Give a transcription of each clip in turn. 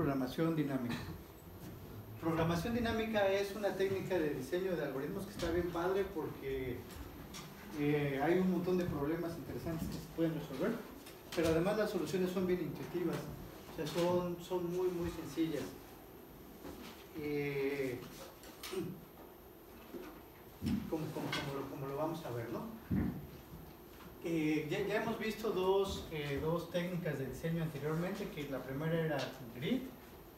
programación dinámica. Programación dinámica es una técnica de diseño de algoritmos que está bien padre porque hay un montón de problemas interesantes que se pueden resolver, pero además las soluciones son bien intuitivas, o sea, son muy muy sencillas. Como lo vamos a ver, ¿no? Ya hemos visto dos técnicas de diseño anteriormente, que la primera era grid,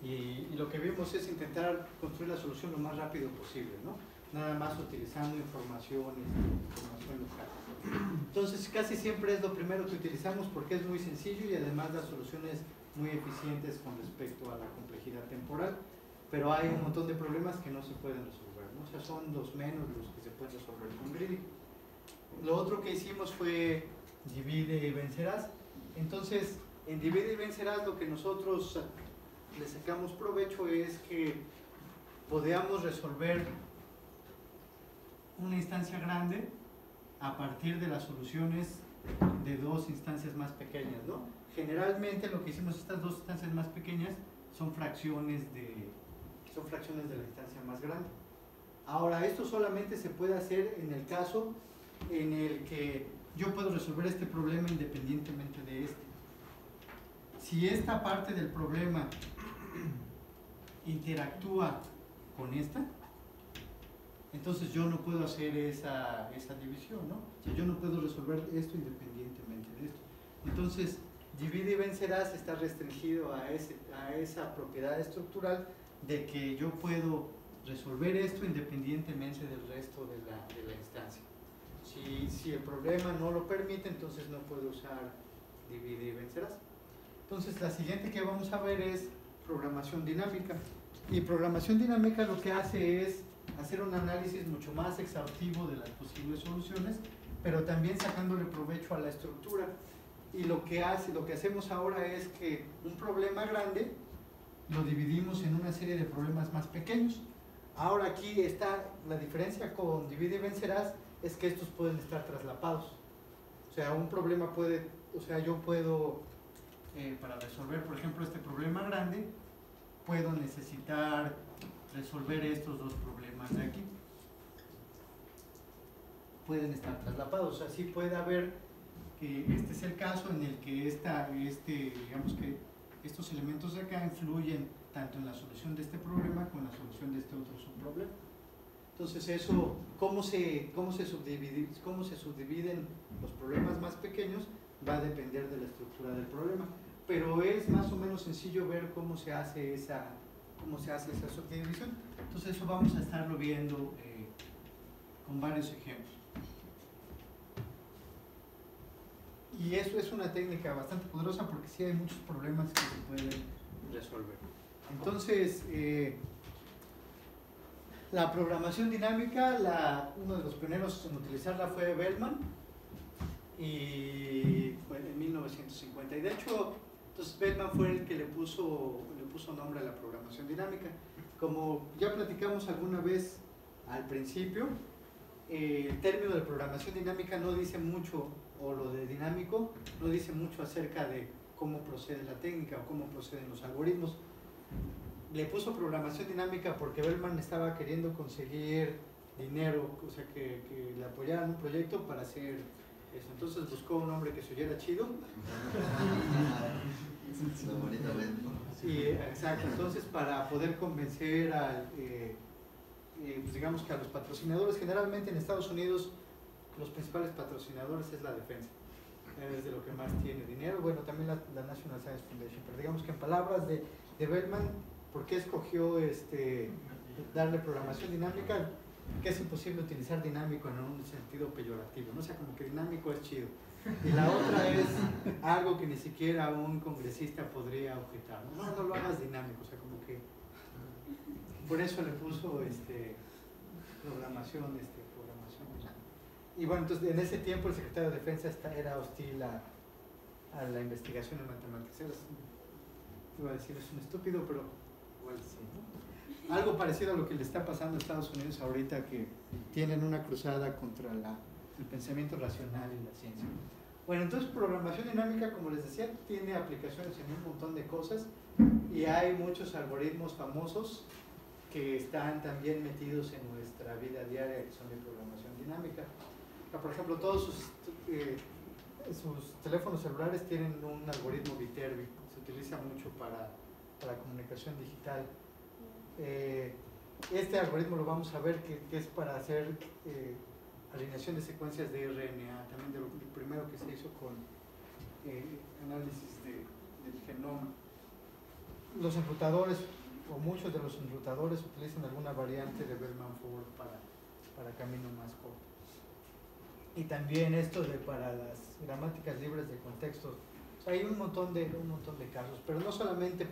y lo que vimos es intentar construir la solución lo más rápido posible, ¿no? Nada más utilizando información local. Entonces casi siempre es lo primero que utilizamos porque es muy sencillo y además da soluciones muy eficientes con respecto a la complejidad temporal, pero hay un montón de problemas que no se pueden resolver, ¿no? O sea, son los menos los que se pueden resolver con grid. Lo otro que hicimos fue divide y vencerás. Entonces, en divide y vencerás lo que nosotros le sacamos provecho es que podíamos resolver una instancia grande a partir de las soluciones de dos instancias más pequeñas, ¿no? Generalmente lo que hicimos estas dos instancias más pequeñas son fracciones de la instancia más grande. Ahora, esto solamente se puede hacer en el caso en el que yo puedo resolver este problema independientemente de este. Si esta parte del problema interactúa con esta, entonces yo no puedo hacer esa división, ¿no? O sea, yo no puedo resolver esto independientemente de esto. Entonces, divide y vencerás está restringido a esa propiedad estructural de que yo puedo resolver esto independientemente del resto de la instancia. Si el problema no lo permite, entonces no puedo usar divide y vencerás. Entonces la siguiente que vamos a ver es programación dinámica. Y programación dinámica lo que hace es hacer un análisis mucho más exhaustivo de las posibles soluciones, pero también sacándole provecho a la estructura. Y lo que hacemos ahora es que un problema grande lo dividimos en una serie de problemas más pequeños. Ahora aquí está la diferencia con divide y vencerás, es que estos pueden estar traslapados. O sea, un problema yo puedo, para resolver, por ejemplo, este problema grande, puedo necesitar resolver estos dos problemas de aquí. Pueden estar traslapados, o sea, sí puede haber que este es el caso en el que digamos que estos elementos de acá influyen tanto en la solución de este problema como en la solución de este otro subproblema. Entonces eso, ¿cómo se subdividen los problemas más pequeños? Va a depender de la estructura del problema. Pero es más o menos sencillo ver cómo se hace esa subdivisión. Entonces eso vamos a estarlo viendo con varios ejemplos. Y eso es una técnica bastante poderosa porque sí hay muchos problemas que se pueden resolver. Entonces, la programación dinámica, uno de los pioneros en utilizarla fue Bellman, y en 1950. Y de hecho, entonces Bellman fue el que le puso nombre a la programación dinámica. Como ya platicamos alguna vez al principio, el término de programación dinámica no dice mucho, o lo de dinámico, no dice mucho acerca de cómo procede la técnica o cómo proceden los algoritmos. Le puso programación dinámica porque Bellman estaba queriendo conseguir dinero, o sea, que le apoyaran un proyecto para hacer eso. Entonces buscó un nombre que se oyera chido. Sí, exacto. Entonces, para poder convencer pues digamos que a los patrocinadores, generalmente en Estados Unidos los principales patrocinadores es la defensa, es de lo que más tiene dinero. Bueno, también la National Science Foundation, pero digamos que en palabras de Bellman, ¿por qué escogió darle programación dinámica? Que es imposible utilizar dinámico en un sentido peyorativo, ¿no? O sea, como que dinámico es chido. Y la otra es algo que ni siquiera un congresista podría objetar. No lo hagas dinámico, o sea, como que por eso le puso programación. Y bueno, entonces en ese tiempo el secretario de Defensa era hostil a la investigación en matemáticas. Iba a decir, es un estúpido, pero igual sí, ¿no? Algo parecido a lo que le está pasando a Estados Unidos ahorita, que tienen una cruzada contra el pensamiento racional y la ciencia. Bueno, entonces programación dinámica, como les decía, tiene aplicaciones en un montón de cosas. Y hay muchos algoritmos famosos que están también metidos en nuestra vida diaria, que son de programación dinámica. Por ejemplo, todos sus teléfonos celulares tienen un algoritmo Viterbi, se utiliza mucho para comunicación digital. Este algoritmo lo vamos a ver que es para hacer alineación de secuencias de RNA, también de lo primero que se hizo con análisis del genoma. Los enrutadores, o muchos de los enrutadores, utilizan alguna variante de Bellman-Ford para camino más corto. Y también esto para las gramáticas libres de contexto. O sea, hay un montón de casos, pero no solamente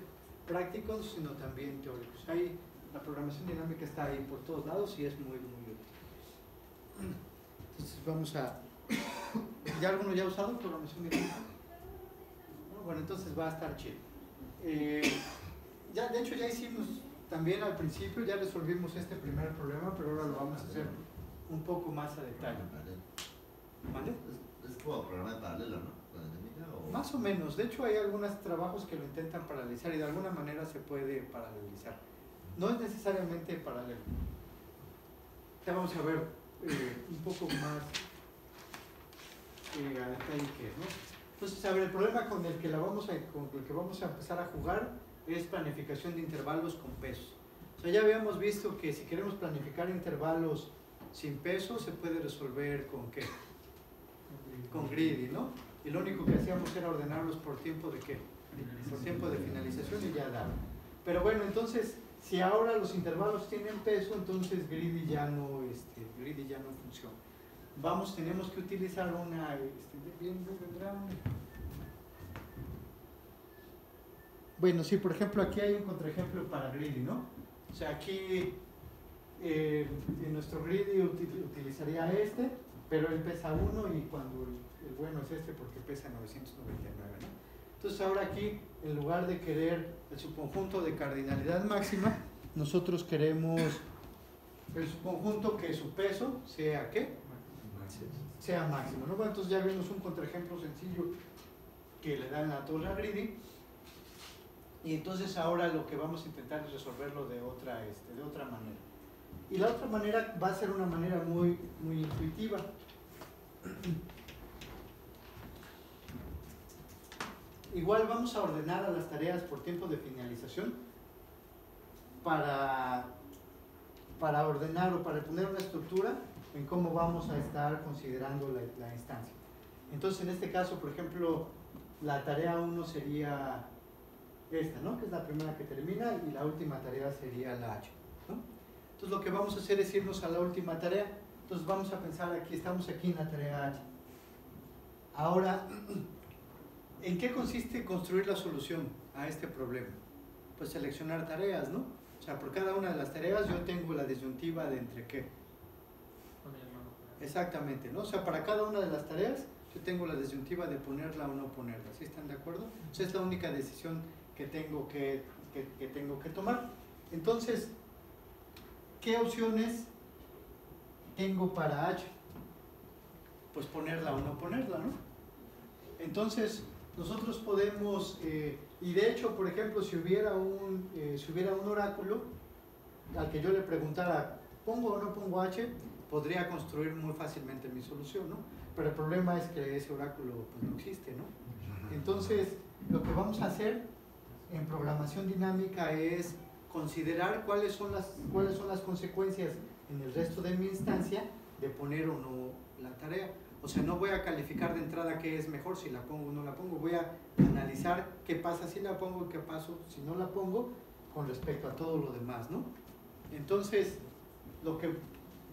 prácticos, sino también teóricos. La programación dinámica está ahí por todos lados y es muy, muy útil. Entonces vamos a... ¿Ya alguno ya ha usado programación dinámica? No, bueno, entonces va a estar chido. De hecho ya hicimos también al principio, ya resolvimos este primer problema, pero ahora lo vamos a hacer un poco más a detalle. ¿Vale? Es como programa de paralelo, ¿no? ¿Con la dinámica, o? Más o menos, de hecho hay algunos trabajos que lo intentan paralelizar y de alguna manera se puede paralelizar. No es necesariamente paralelo. Ya vamos a ver un poco más a detalle qué es, ¿no? Entonces, a ver, el problema con el que vamos a empezar a jugar es planificación de intervalos con pesos. O sea, ya habíamos visto que si queremos planificar intervalos sin peso, se puede resolver ¿con qué? Con greedy, ¿no? Y lo único que hacíamos era ordenarlos por tiempo de ¿qué? Por tiempo de finalización y ya daba. Pero bueno, entonces, si ahora los intervalos tienen peso, entonces greedy ya no funciona. Tenemos que utilizar bueno, sí, por ejemplo, aquí hay un contraejemplo para greedy, ¿no? O sea, aquí en nuestro greedy utilizaría pero él pesa 1 y cuando el bueno es porque pesa 999, ¿no? Entonces ahora aquí, en lugar de querer el subconjunto de cardinalidad máxima, nosotros queremos el subconjunto que su peso sea ¿qué? Sea máximo, ¿no? Bueno, entonces ya vimos un contraejemplo sencillo que le dan la torre a greedy. Y entonces ahora lo que vamos a intentar es resolverlo de otra manera. Y la otra manera va a ser una manera muy, muy intuitiva. Igual vamos a ordenar a las tareas por tiempo de finalización para ordenar o para poner una estructura en cómo vamos a estar considerando la instancia. Entonces, en este caso, por ejemplo, la tarea 1 sería esta, ¿no? Que es la primera que termina, y la última tarea sería la H, ¿no? Entonces lo que vamos a hacer es irnos a la última tarea. Entonces vamos a pensar aquí, estamos aquí en la tarea H. Ahora, ¿en qué consiste construir la solución a este problema? Pues seleccionar tareas, ¿no? O sea, por cada una de las tareas yo tengo la disyuntiva de entre qué. Exactamente, ¿no? O sea, para cada una de las tareas yo tengo la disyuntiva de ponerla o no ponerla. ¿Sí están de acuerdo? O sea, es la única decisión que tengo que tomar. Entonces, ¿qué opciones tengo para H? Pues ponerla o no ponerla, ¿no? Entonces, nosotros podemos, y de hecho, por ejemplo, si hubiera un oráculo al que yo le preguntara, ¿pongo o no pongo H? Podría construir muy fácilmente mi solución, ¿no? Pero el problema es que ese oráculo pues, no existe, ¿no? Entonces, lo que vamos a hacer en programación dinámica es considerar cuáles son las consecuencias en el resto de mi instancia de poner o no la tarea. O sea, no voy a calificar de entrada qué es mejor, si la pongo o no la pongo. Voy a analizar qué pasa si la pongo y qué pasa si no la pongo con respecto a todo lo demás, ¿no? Entonces, lo que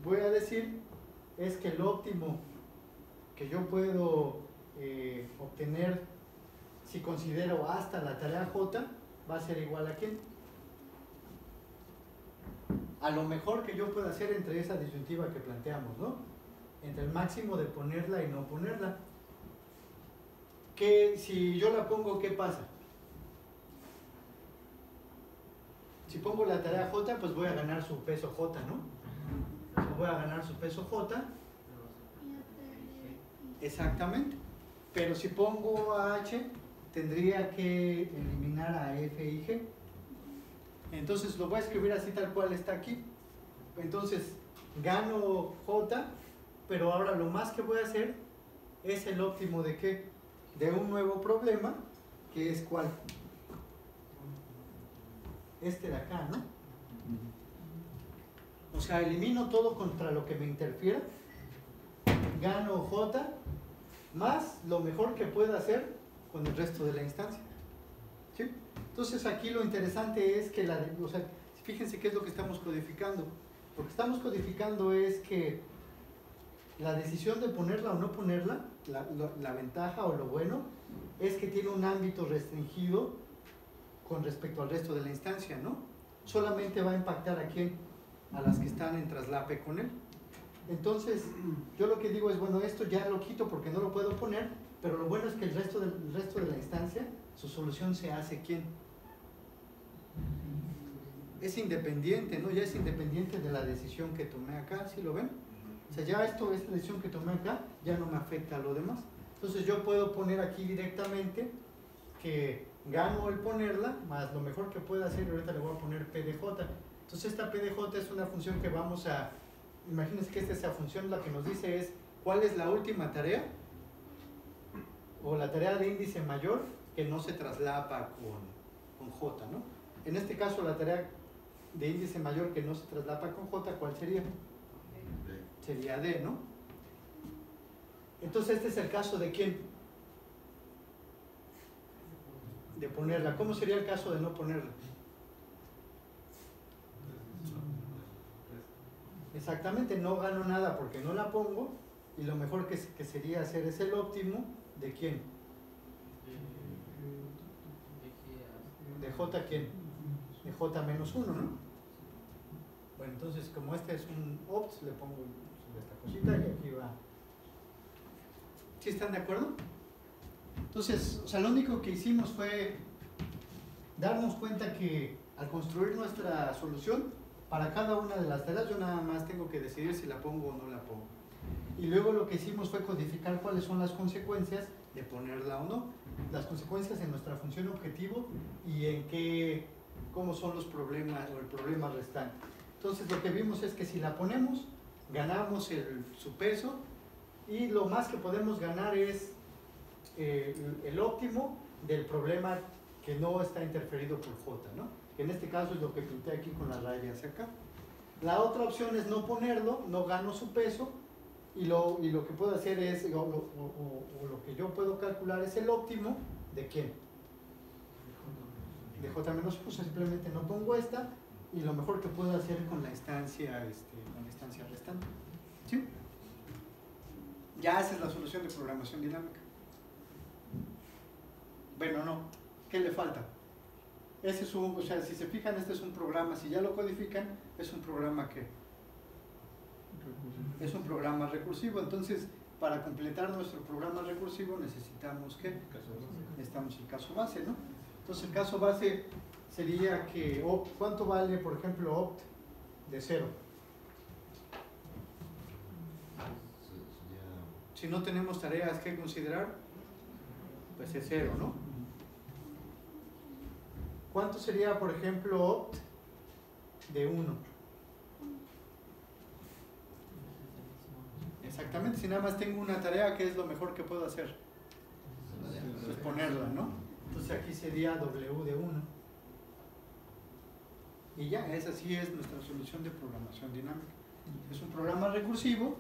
voy a decir es que lo óptimo que yo puedo obtener si considero hasta la tarea J va a ser igual a ¿quién? A lo mejor que yo pueda hacer entre esa disyuntiva que planteamos, ¿no? Entre el máximo de ponerla y no ponerla. Que si yo la pongo, ¿qué pasa? Si pongo la tarea J, pues voy a ganar su peso J, ¿no? Voy a ganar su peso J. Exactamente. Pero si pongo a H, tendría que eliminar a F y G. Entonces lo voy a escribir así tal cual está aquí. Entonces gano J, pero ahora lo más que voy a hacer es el óptimo de ¿qué? De un nuevo problema, que es ¿cuál? Este de acá, ¿no? O sea, elimino todo contra lo que me interfiera, gano J, más lo mejor que pueda hacer con el resto de la instancia. ¿Sí? Entonces aquí lo interesante es que o sea, fíjense qué es lo que estamos codificando. Lo que estamos codificando es que la decisión de ponerla o no ponerla, la ventaja o lo bueno, es que tiene un ámbito restringido con respecto al resto de la instancia, ¿no? Solamente va a impactar a quién, a las que están en traslape con él. Entonces, yo lo que digo es, bueno, esto ya lo quito porque no lo puedo poner, pero lo bueno es que el resto de la instancia, su solución se hace ¿quién? Es independiente, ¿no? Ya es independiente de la decisión que tomé acá, ¿sí lo ven? O sea, ya esta decisión que tomé acá ya no me afecta a lo demás. Entonces yo puedo poner aquí directamente que gano el ponerla, más lo mejor que puedo hacer, y ahorita le voy a poner P de J. Entonces esta P de J es una función que vamos a, imagínense que esa función la que nos dice es cuál es la última tarea, o la tarea de índice mayor que no se traslapa con J, ¿no? En este caso la tarea de índice mayor que no se traslapa con J, ¿cuál sería? Sería D, ¿no? Entonces este es el caso de ¿quién? De ponerla. ¿Cómo sería el caso de no ponerla? Exactamente, no gano nada porque no la pongo, y lo mejor que sería hacer es el óptimo de ¿quién? De J ¿quién? De J menos 1, ¿no? Bueno, entonces como este es un opt, le pongo esta cosita y aquí va. ¿Sí están de acuerdo? Entonces, o sea, lo único que hicimos fue darnos cuenta que al construir nuestra solución, para cada una de las tareas yo nada más tengo que decidir si la pongo o no la pongo. Y luego lo que hicimos fue codificar cuáles son las consecuencias de ponerla o no. Las consecuencias en nuestra función objetivo y en cómo son los problemas o el problema restante. Entonces lo que vimos es que si la ponemos, ganamos su peso, y lo más que podemos ganar es el óptimo del problema que no está interferido por J, ¿no? Que en este caso es lo que pinté aquí con la raya hacia acá. La otra opción es no ponerlo, no gano su peso, y lo que puedo hacer es, o lo que yo puedo calcular es el óptimo de ¿quién? De J menos 1, simplemente no pongo esta, y lo mejor que puedo hacer con la instancia restante. ¿Sí? Ya esa es la solución de programación dinámica. Bueno, no. ¿Qué le falta? Ese es o sea, si se fijan, este es un programa, si ya lo codifican, es un programa que es un programa recursivo. Entonces, para completar nuestro programa recursivo necesitamos ¿qué? Necesitamos el caso base, ¿no? Entonces, el caso base sería que ¿cuánto vale, por ejemplo, opt de 0? Si no tenemos tareas que considerar, pues es 0, ¿no? ¿Cuánto sería, por ejemplo, opt de 1? Exactamente, si nada más tengo una tarea, ¿qué es lo mejor que puedo hacer? Pues ponerla, ¿no? Entonces aquí sería W de 1. Y ya, esa sí es nuestra solución de programación dinámica. Es un programa recursivo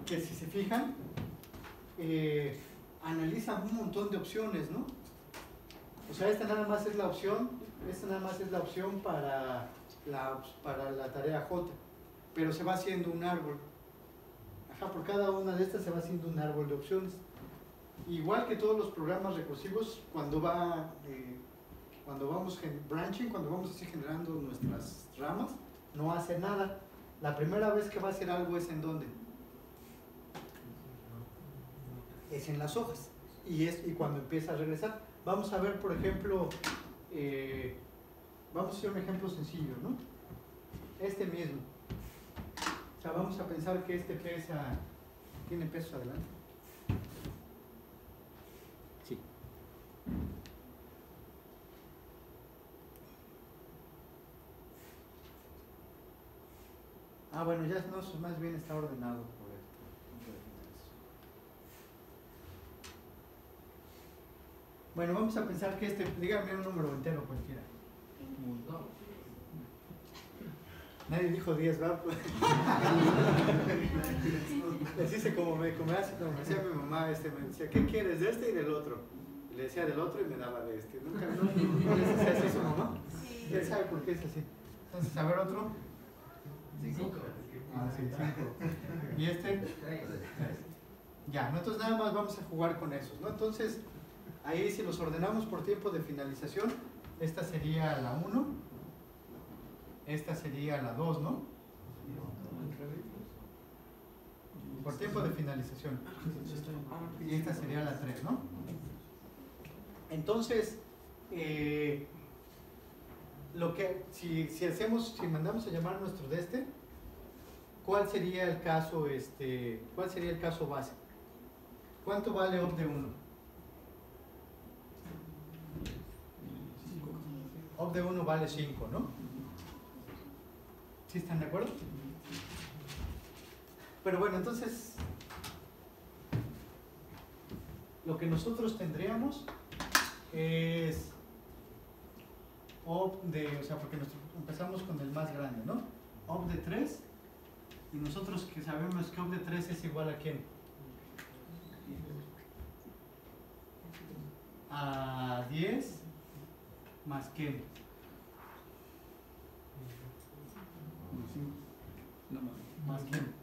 que, si se fijan, analiza un montón de opciones, ¿no? O sea, esta nada más es la opción para la tarea J, pero se va haciendo un árbol. Ajá, por cada una de estas se va haciendo un árbol de opciones. Igual que todos los programas recursivos, cuando vamos branching, cuando vamos así generando nuestras ramas, no hace nada. La primera vez que va a hacer algo es ¿en dónde? Es en las hojas. Y cuando empieza a regresar. Vamos a ver, por ejemplo, vamos a hacer un ejemplo sencillo, ¿no? Este mismo. O sea, vamos a pensar que este pesa, ¿tiene peso adelante? Sí. Ah, bueno, ya no, más bien está ordenado por esto. Bueno, vamos a pensar que dígame un número entero cualquiera. Nadie dijo 10, ¿verdad? Les hice como me decía mi mamá, me decía, ¿qué quieres de este y del otro? Y le decía del otro y me daba de este. ¿Nunca no les hacía así su mamá? Sí. ¿Quién sabe por qué es así? Entonces, a ver otro. 5. Ah, sí, 5. ¿Y este? 3. Ya, ¿no? Entonces nada más vamos a jugar con esos, ¿no? Entonces, ahí si los ordenamos por tiempo de finalización, esta sería la 1. Esta sería la 2, ¿no? Por tiempo de finalización. Y esta sería la 3, ¿no? Entonces, lo que, si mandamos a llamar nuestro de este, ¿cuál sería el caso, cuál sería el caso base? ¿Cuánto vale op de 1? Op de 1 vale 5, ¿no? ¿Sí están de acuerdo? Pero bueno, entonces lo que nosotros tendríamos es op de, o sea, porque empezamos con el más grande, ¿no? Op de 3, y nosotros que sabemos que op de 3 es igual a ¿quién? A 10 más ¿quién? ¿Más quién?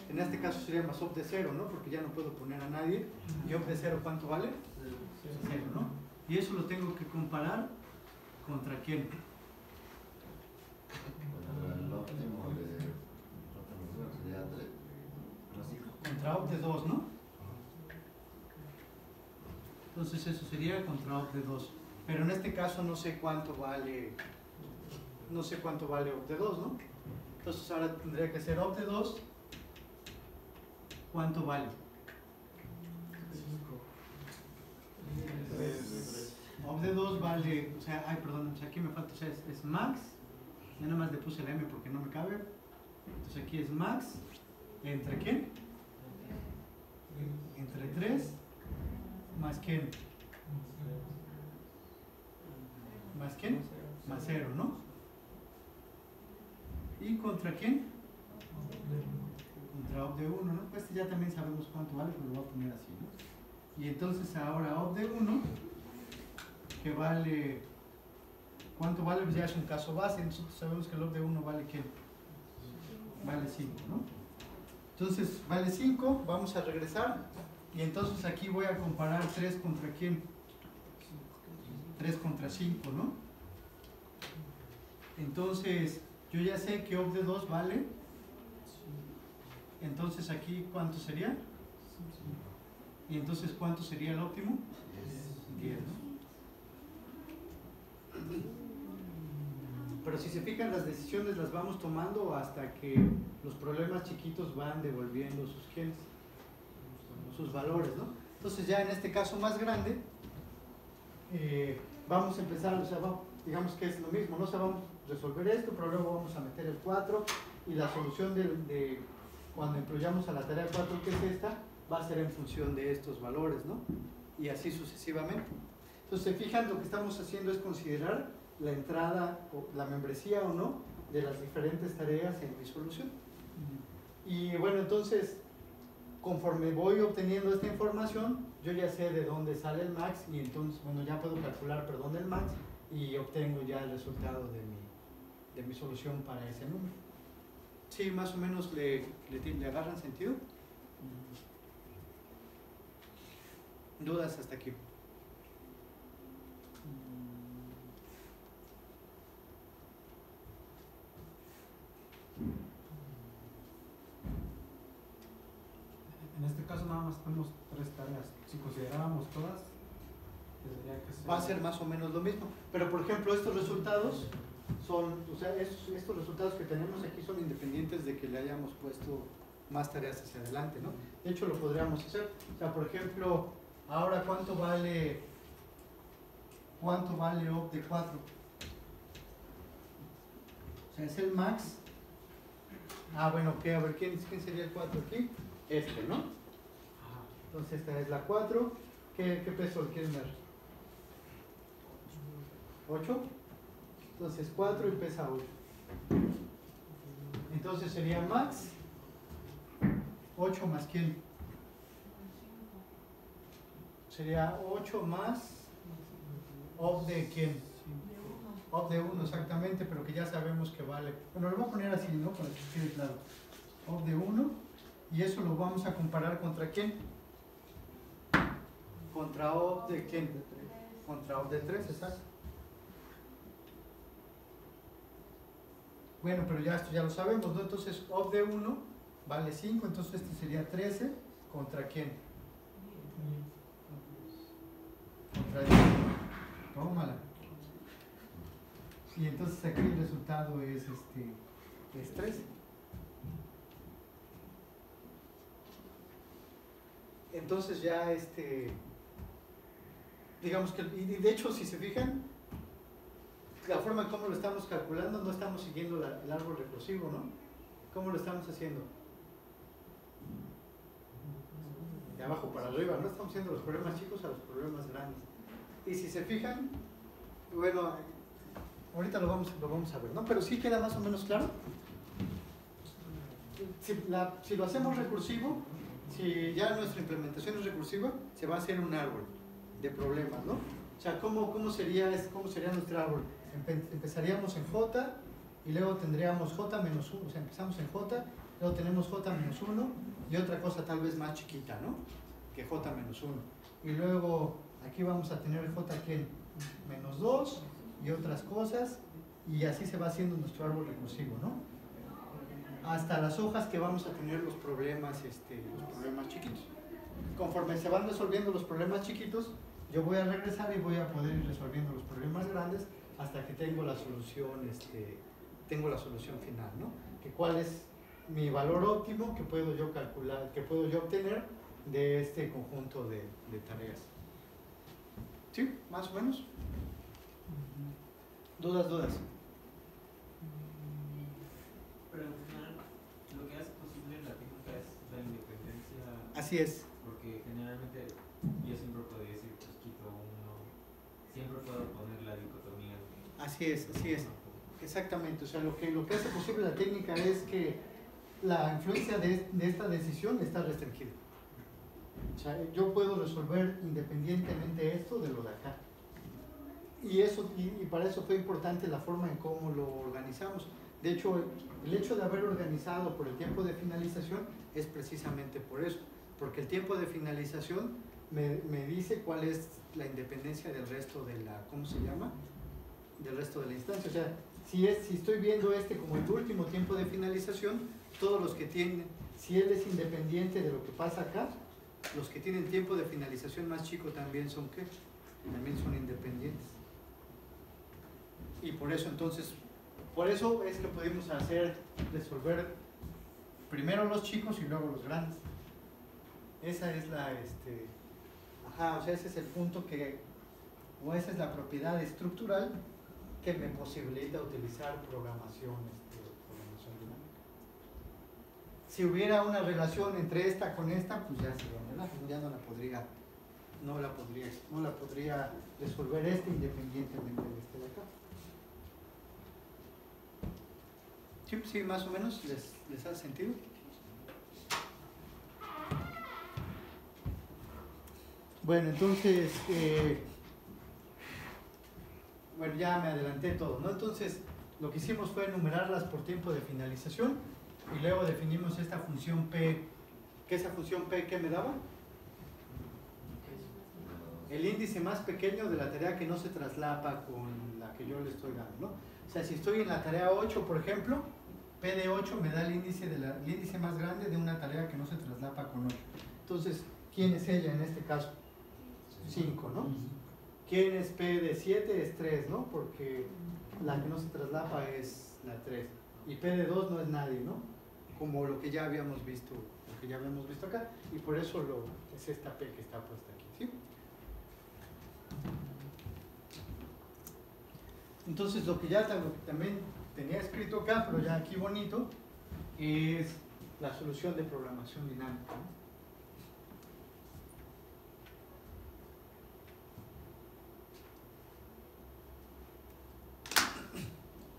En este caso sería más op de 0, ¿no? Porque ya no puedo poner a nadie. ¿Y op de 0 cuánto vale? 0, ¿no? Y eso lo tengo que comparar ¿contra quién? El óptimo sería 3. Contra op de 2, ¿no? Entonces eso sería contra op de 2. Pero en este caso no sé cuánto vale op de 2, ¿no? Entonces ahora tendría que ser op de 2. ¿Cuánto vale? Op de 2 vale, o sea, perdón, o sea, aquí me falta, o sea, es max. Ya nada más le puse la m porque no me cabe. Entonces aquí es max. ¿Entre quién? Entre 3 más quién. ¿Más quién? Más 0, ¿no? ¿Y contra quién? Contra op de 1, ¿no? Pues ya también sabemos cuánto vale, pero lo voy a poner así, ¿no? Y entonces ahora op de 1, que vale, ¿cuánto vale? Pues ya es un caso base, nosotros sabemos que el op de 1 vale ¿qué? Vale 5, ¿no? Entonces vale 5, vamos a regresar, y entonces aquí voy a comparar 3 contra quién. 3 contra 5, ¿no? Entonces, yo ya sé que op de 2 vale. Entonces aquí, ¿cuánto sería? Y entonces, ¿cuánto sería el óptimo? 10, ¿no? Pero si se fijan, las decisiones las vamos tomando hasta que los problemas chiquitos van devolviendo sus valores, ¿no? Entonces ya en este caso más grande, vamos a empezar, o sea, digamos que es lo mismo, ¿no? O sea, vamos a resolver esto, pero luego vamos a meter el 4 y la solución de cuando incluyamos a la tarea 4, que es esta, va a ser en función de estos valores, ¿no? Y así sucesivamente. Entonces, se fijan, lo que estamos haciendo es considerar la entrada, o la membresía o no, de las diferentes tareas en mi solución. Y bueno, entonces, conforme voy obteniendo esta información, yo ya sé de dónde sale el max y entonces, bueno, ya puedo calcular, perdón, el max y obtengo ya el resultado de mi solución para ese número. Sí, más o menos le agarran sentido. ¿Dudas hasta aquí? En este caso nada más tenemos 3 tareas. Si consideráramos todas, tendría que ser... Va a ser más o menos lo mismo. Pero por ejemplo, estos resultados son, o sea, estos resultados que tenemos aquí son independientes de que le hayamos puesto más tareas hacia adelante, ¿no? De hecho, lo podríamos hacer. O sea, por ejemplo, ahora ¿cuánto vale op de 4? sea, es el max. Ah, bueno, ok, a ver, ¿quién sería el 4 aquí? Este, ¿no? Entonces esta es la 4. ¿Qué peso le quieren dar? 8. Entonces 4 y pesa 8. Entonces sería max 8 más quién? Sería 8 más of de quién? Of de 1 exactamente, pero que ya sabemos que vale. Bueno, lo voy a poner así, ¿no? Para que quede claro. Of de 1. Y eso lo vamos a comparar contra quién? Contra of de quién? Contra of de 3, exacto. Bueno, pero ya esto ya lo sabemos, ¿no? Entonces, of de 1 vale 5, entonces este sería 13. ¿Contra quién? Contra 10. Tómala. Y entonces aquí el resultado es 13. Entonces ya digamos que, y de hecho si se fijan, la forma en cómo lo estamos calculando no estamos siguiendo el árbol recursivo, ¿no? ¿Cómo lo estamos haciendo? De abajo para arriba, no estamos haciendo los problemas chicos a los problemas grandes. Y si se fijan, bueno, ahorita lo vamos a ver, ¿no? Pero sí queda más o menos claro. Si lo hacemos recursivo, si ya nuestra implementación es recursiva, se va a hacer un árbol de problemas, ¿no? O sea, ¿cómo sería nuestro árbol? Empezaríamos en J y luego tendríamos J menos 1, o sea, empezamos en J, luego tenemos J menos 1 y otra cosa tal vez más chiquita, ¿no? Que J menos 1. Y luego aquí vamos a tener J que menos 2 y otras cosas, y así se va haciendo nuestro árbol recursivo, ¿no? Hasta las hojas que vamos a tener los problemas chiquitos. Conforme se van resolviendo los problemas chiquitos, yo voy a regresar y voy a poder ir resolviendo los problemas grandes hasta que tengo la solución, final, ¿no? Que cuál es mi valor óptimo que puedo yo calcular, que puedo yo obtener de este conjunto de tareas. ¿Sí? ¿Más o menos? ¿Dudas? Pero al final, lo que hace posible la técnica es la independencia. Así es. Porque generalmente yo siempre puedo decir, pues quito uno, siempre puedo poner la dicotomía. Así es. Exactamente. O sea, lo que hace posible la técnica es que la influencia de esta decisión está restringida. O sea, yo puedo resolver independientemente esto de lo de acá. Y para eso fue importante la forma en cómo lo organizamos. De hecho, el hecho de haber organizado por el tiempo de finalización es precisamente por eso. Porque el tiempo de finalización me dice cuál es la independencia del resto de la, ¿cómo se llama? Del resto de la instancia. O sea, si estoy viendo como el último tiempo de finalización, todos los que tienen, si él es independiente de lo que pasa acá, los que tienen tiempo de finalización más chico también son ¿qué? También son independientes. Y por eso entonces, por eso es que pudimos resolver primero los chicos y luego los grandes. Esa es o sea, ese es el punto o esa es la propiedad estructural que me posibilita utilizar programación dinámica. Si hubiera una relación entre esta con esta, pues ya sería ¿verdad? Ya no la podría resolver independientemente de este de acá. Sí, más o menos, ¿les hace sentido? Bueno, entonces, ya me adelanté todo, ¿no? Entonces, lo que hicimos fue enumerarlas por tiempo de finalización y luego definimos esta función P. ¿Qué esa función P qué me daba? El índice más pequeño de la tarea que no se traslapa con la que yo le estoy dando, ¿no? O sea, si estoy en la tarea 8, por ejemplo, P de 8 me da el índice más grande de una tarea que no se traslapa con 8. Entonces, ¿quién es ella en este caso? 5, ¿no? ¿Quién es P de 7? Es 3, ¿no? Porque la que no se traslapa es la 3. Y P de 2 no es nadie, ¿no? Como lo que ya habíamos visto, acá. Y por eso es esta P que está puesta aquí, ¿sí? Entonces, lo que también tenía escrito acá, pero ya aquí bonito, es la solución de programación dinámica, ¿no?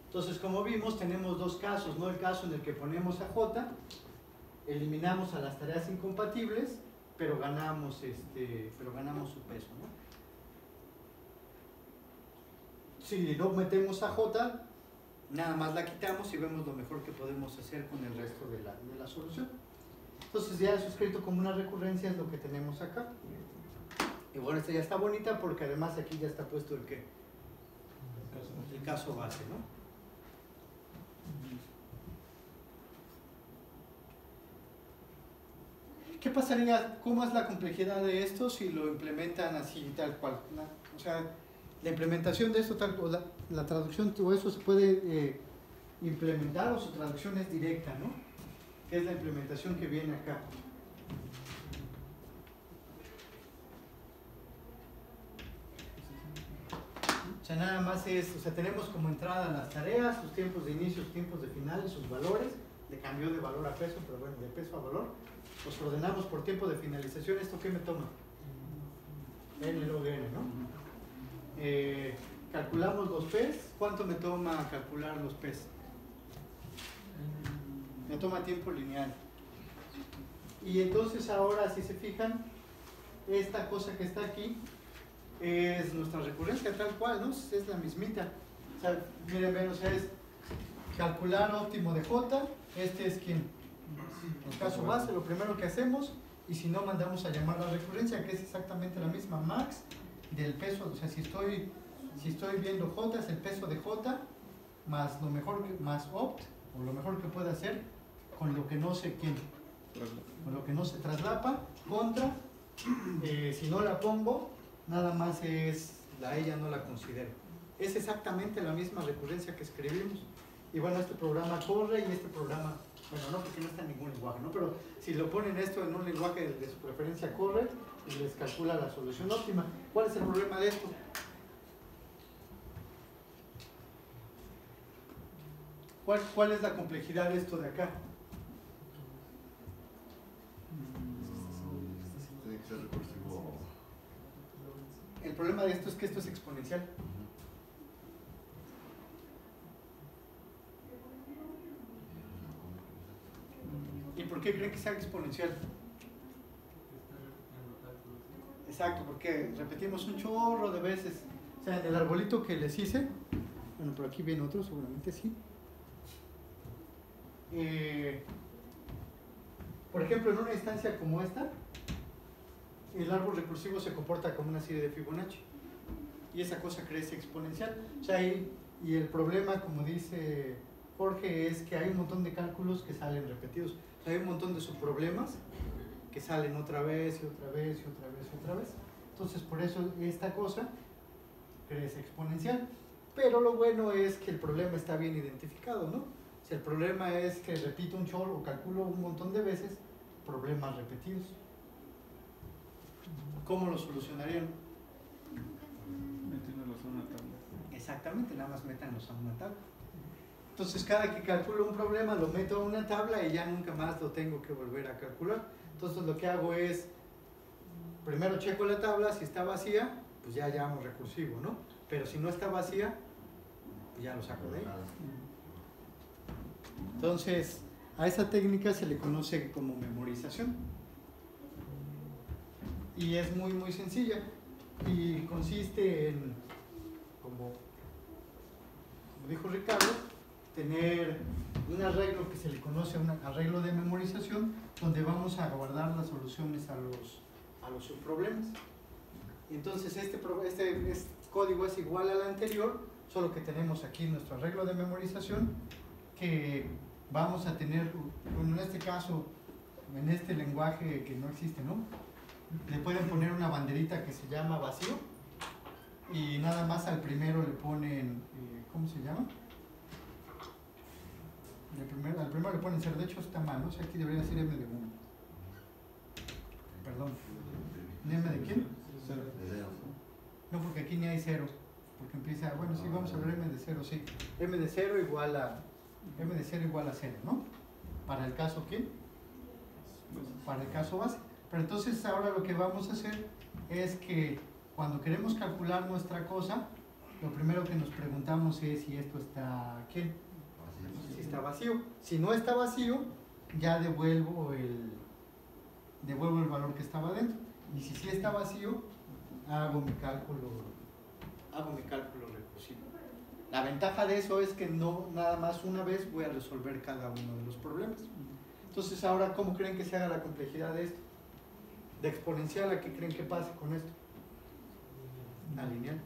Entonces, como vimos, tenemos dos casos, ¿no? El caso en el que ponemos a J, eliminamos a las tareas incompatibles, pero ganamos su peso, ¿no? Si no metemos a J, nada más la quitamos y vemos lo mejor que podemos hacer con el resto de la solución. Entonces ya eso escrito como una recurrencia es lo que tenemos acá. Y bueno, esta ya está bonita porque además aquí ya está puesto el ¿qué? El caso base, ¿no? ¿Qué pasaría? ¿Cómo es la complejidad de esto si lo implementan así tal cual? ¿No? O sea, la implementación de esto tal cual, la traducción, todo eso se puede implementar o su traducción es directa, ¿no? Que es la implementación que viene acá. O sea, nada más es, o sea, tenemos como entrada las tareas, sus tiempos de inicio, sus tiempos de finales, sus valores, le cambió de valor a peso, pero bueno, de peso a valor. Los ordenamos por tiempo de finalización. ¿Esto qué me toma? N log N, ¿no? Calculamos los P's. ¿Cuánto me toma calcular los P's? Me toma tiempo lineal. Y entonces ahora, si se fijan, esta cosa que está aquí es nuestra recurrencia tal cual, ¿no? Es la mismita. O sea, miren, ven, o sea, es calcular óptimo de J. Este es quien. En el caso base, lo primero que hacemos, y si no, mandamos a llamar la recurrencia, que es exactamente la misma, max del peso. O sea, si estoy viendo J, es el peso de J más lo mejor más opt, o lo mejor que puede hacer con lo que no se quién, con lo que no se traslapa, contra, si no la pongo, nada más es ella no la considero. Es exactamente la misma recurrencia que escribimos. Y bueno, este programa corre y este programa, bueno, no porque no está en ningún lenguaje, ¿no? Pero si lo ponen esto en un lenguaje de su preferencia, corre y les calcula la solución óptima. ¿Cuál es el problema de esto? ¿Cuál es la complejidad de esto de acá? Tiene que ser recursivo. El problema de esto es que esto es exponencial. ¿Y por qué creen que sea exponencial? Exacto, porque repetimos un chorro de veces. O sea, en el arbolito que les hice, bueno, por aquí viene otro, seguramente sí. Por ejemplo, en una instancia como esta, el árbol recursivo se comporta como una serie de Fibonacci. Y esa cosa crece exponencial. O sea, y el problema, como dice Jorge, es que hay un montón de cálculos que salen repetidos. O sea, hay un montón de subproblemas que salen otra vez y otra vez y otra vez y otra vez. Entonces, por eso esta cosa crece exponencial. Pero lo bueno es que el problema está bien identificado, ¿no? Si el problema es que repito un chorro o calculo un montón de veces, problemas repetidos. ¿Cómo lo solucionarían? Metiéndolos a una tabla. Exactamente, nada más métanlos a una tabla. Entonces, cada que calculo un problema, lo meto a una tabla y ya nunca más lo tengo que volver a calcular. Entonces, lo que hago es, primero checo la tabla, si está vacía, pues ya llamo recursivo, ¿no? Pero si no está vacía, pues ya lo saco de ahí. Entonces, a esa técnica se le conoce como memorización. Y es muy, muy sencilla. Y consiste en, como dijo Ricardo, tener un arreglo que se le conoce un arreglo de memorización, donde vamos a guardar las soluciones a los subproblemas. Y entonces este código es igual al anterior, solo que tenemos aquí nuestro arreglo de memorización, que vamos a tener, bueno, en este caso, en este lenguaje que no existe, ¿no? Le pueden poner una banderita que se llama vacío, y nada más al primero le ponen, ¿cómo se llama? Al primero le ponen 0, de hecho está mal, ¿no? O sea, aquí debería ser m de 1. Perdón. ¿M de quién? De cero. No, porque aquí ni hay 0. porque empieza, bueno, sí, vamos a ver m de 0, sí. M de 0 igual a 0, ¿no? Para el caso, ¿qué? Para el caso base. Pero entonces ahora lo que vamos a hacer es que cuando queremos calcular nuestra cosa, lo primero que nos preguntamos es si esto está, ¿qué? Si está vacío. Si no está vacío, ya devuelvo el valor que estaba dentro. Y si sí está vacío, hago mi cálculo recursivo. La ventaja de eso es que no nada más una vez voy a resolver cada uno de los problemas. Entonces ahora, ¿cómo creen que se haga la complejidad de esto? De exponencial, ¿a qué creen que pase con esto? A lineal.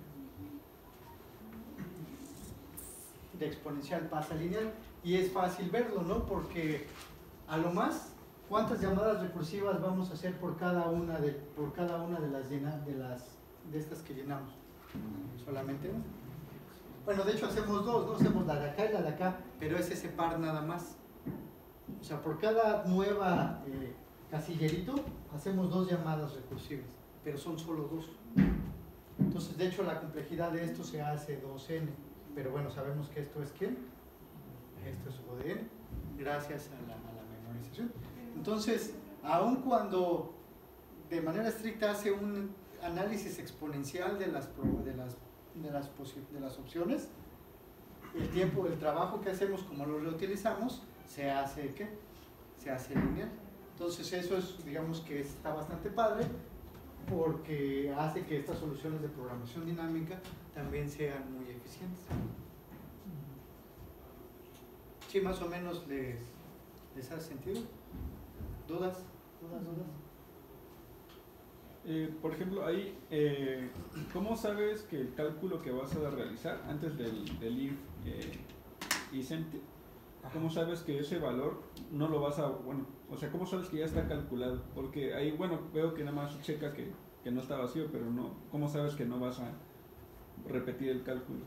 De exponencial pasa a lineal. Y es fácil verlo, ¿no? Porque a lo más, ¿cuántas llamadas recursivas vamos a hacer por cada una de estas que llenamos? Solamente una. Bueno, de hecho hacemos dos, ¿no? Hacemos la de acá y la de acá, pero es ese par nada más. O sea, por cada nueva casillerito hacemos 2 llamadas recursivas, pero son solo 2. Entonces, de hecho, la complejidad de esto se hace 2n, pero bueno, sabemos que esto es ¿qué? Esto es O de n, gracias a la memorización. Entonces, aun cuando de manera estricta hace un análisis exponencial de las opciones, el trabajo que hacemos, como lo reutilizamos, se hace ¿qué? Se hace lineal. Entonces eso es, digamos que está bastante padre, porque hace que estas soluciones de programación dinámica también sean muy eficientes. ¿Sí más o menos les hace sentido? ¿Dudas? Por ejemplo, ahí, ¿cómo sabes que el cálculo que vas a realizar antes del if isempty, cómo sabes que ese valor no lo vas a, bueno, o sea, cómo sabes que ya está calculado? Porque ahí, bueno, veo que nada más checa que no está vacío, pero no, ¿cómo sabes que no vas a repetir el cálculo?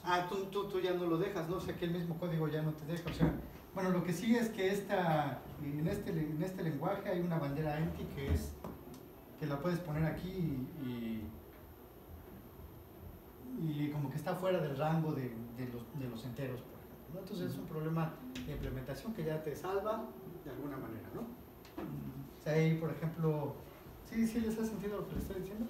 Ah, tú ya no lo dejas, ¿no? O sea, que el mismo código ya no te deja. O sea, bueno, lo que sí es que en este lenguaje hay una bandera empty que la puedes poner aquí y como que está fuera del rango de los enteros, por ejemplo, ¿no? Entonces es un problema de implementación que ya te salva de alguna manera, ¿no? O sea, ahí, por ejemplo, ¿sí les ha sentido lo que les estoy diciendo?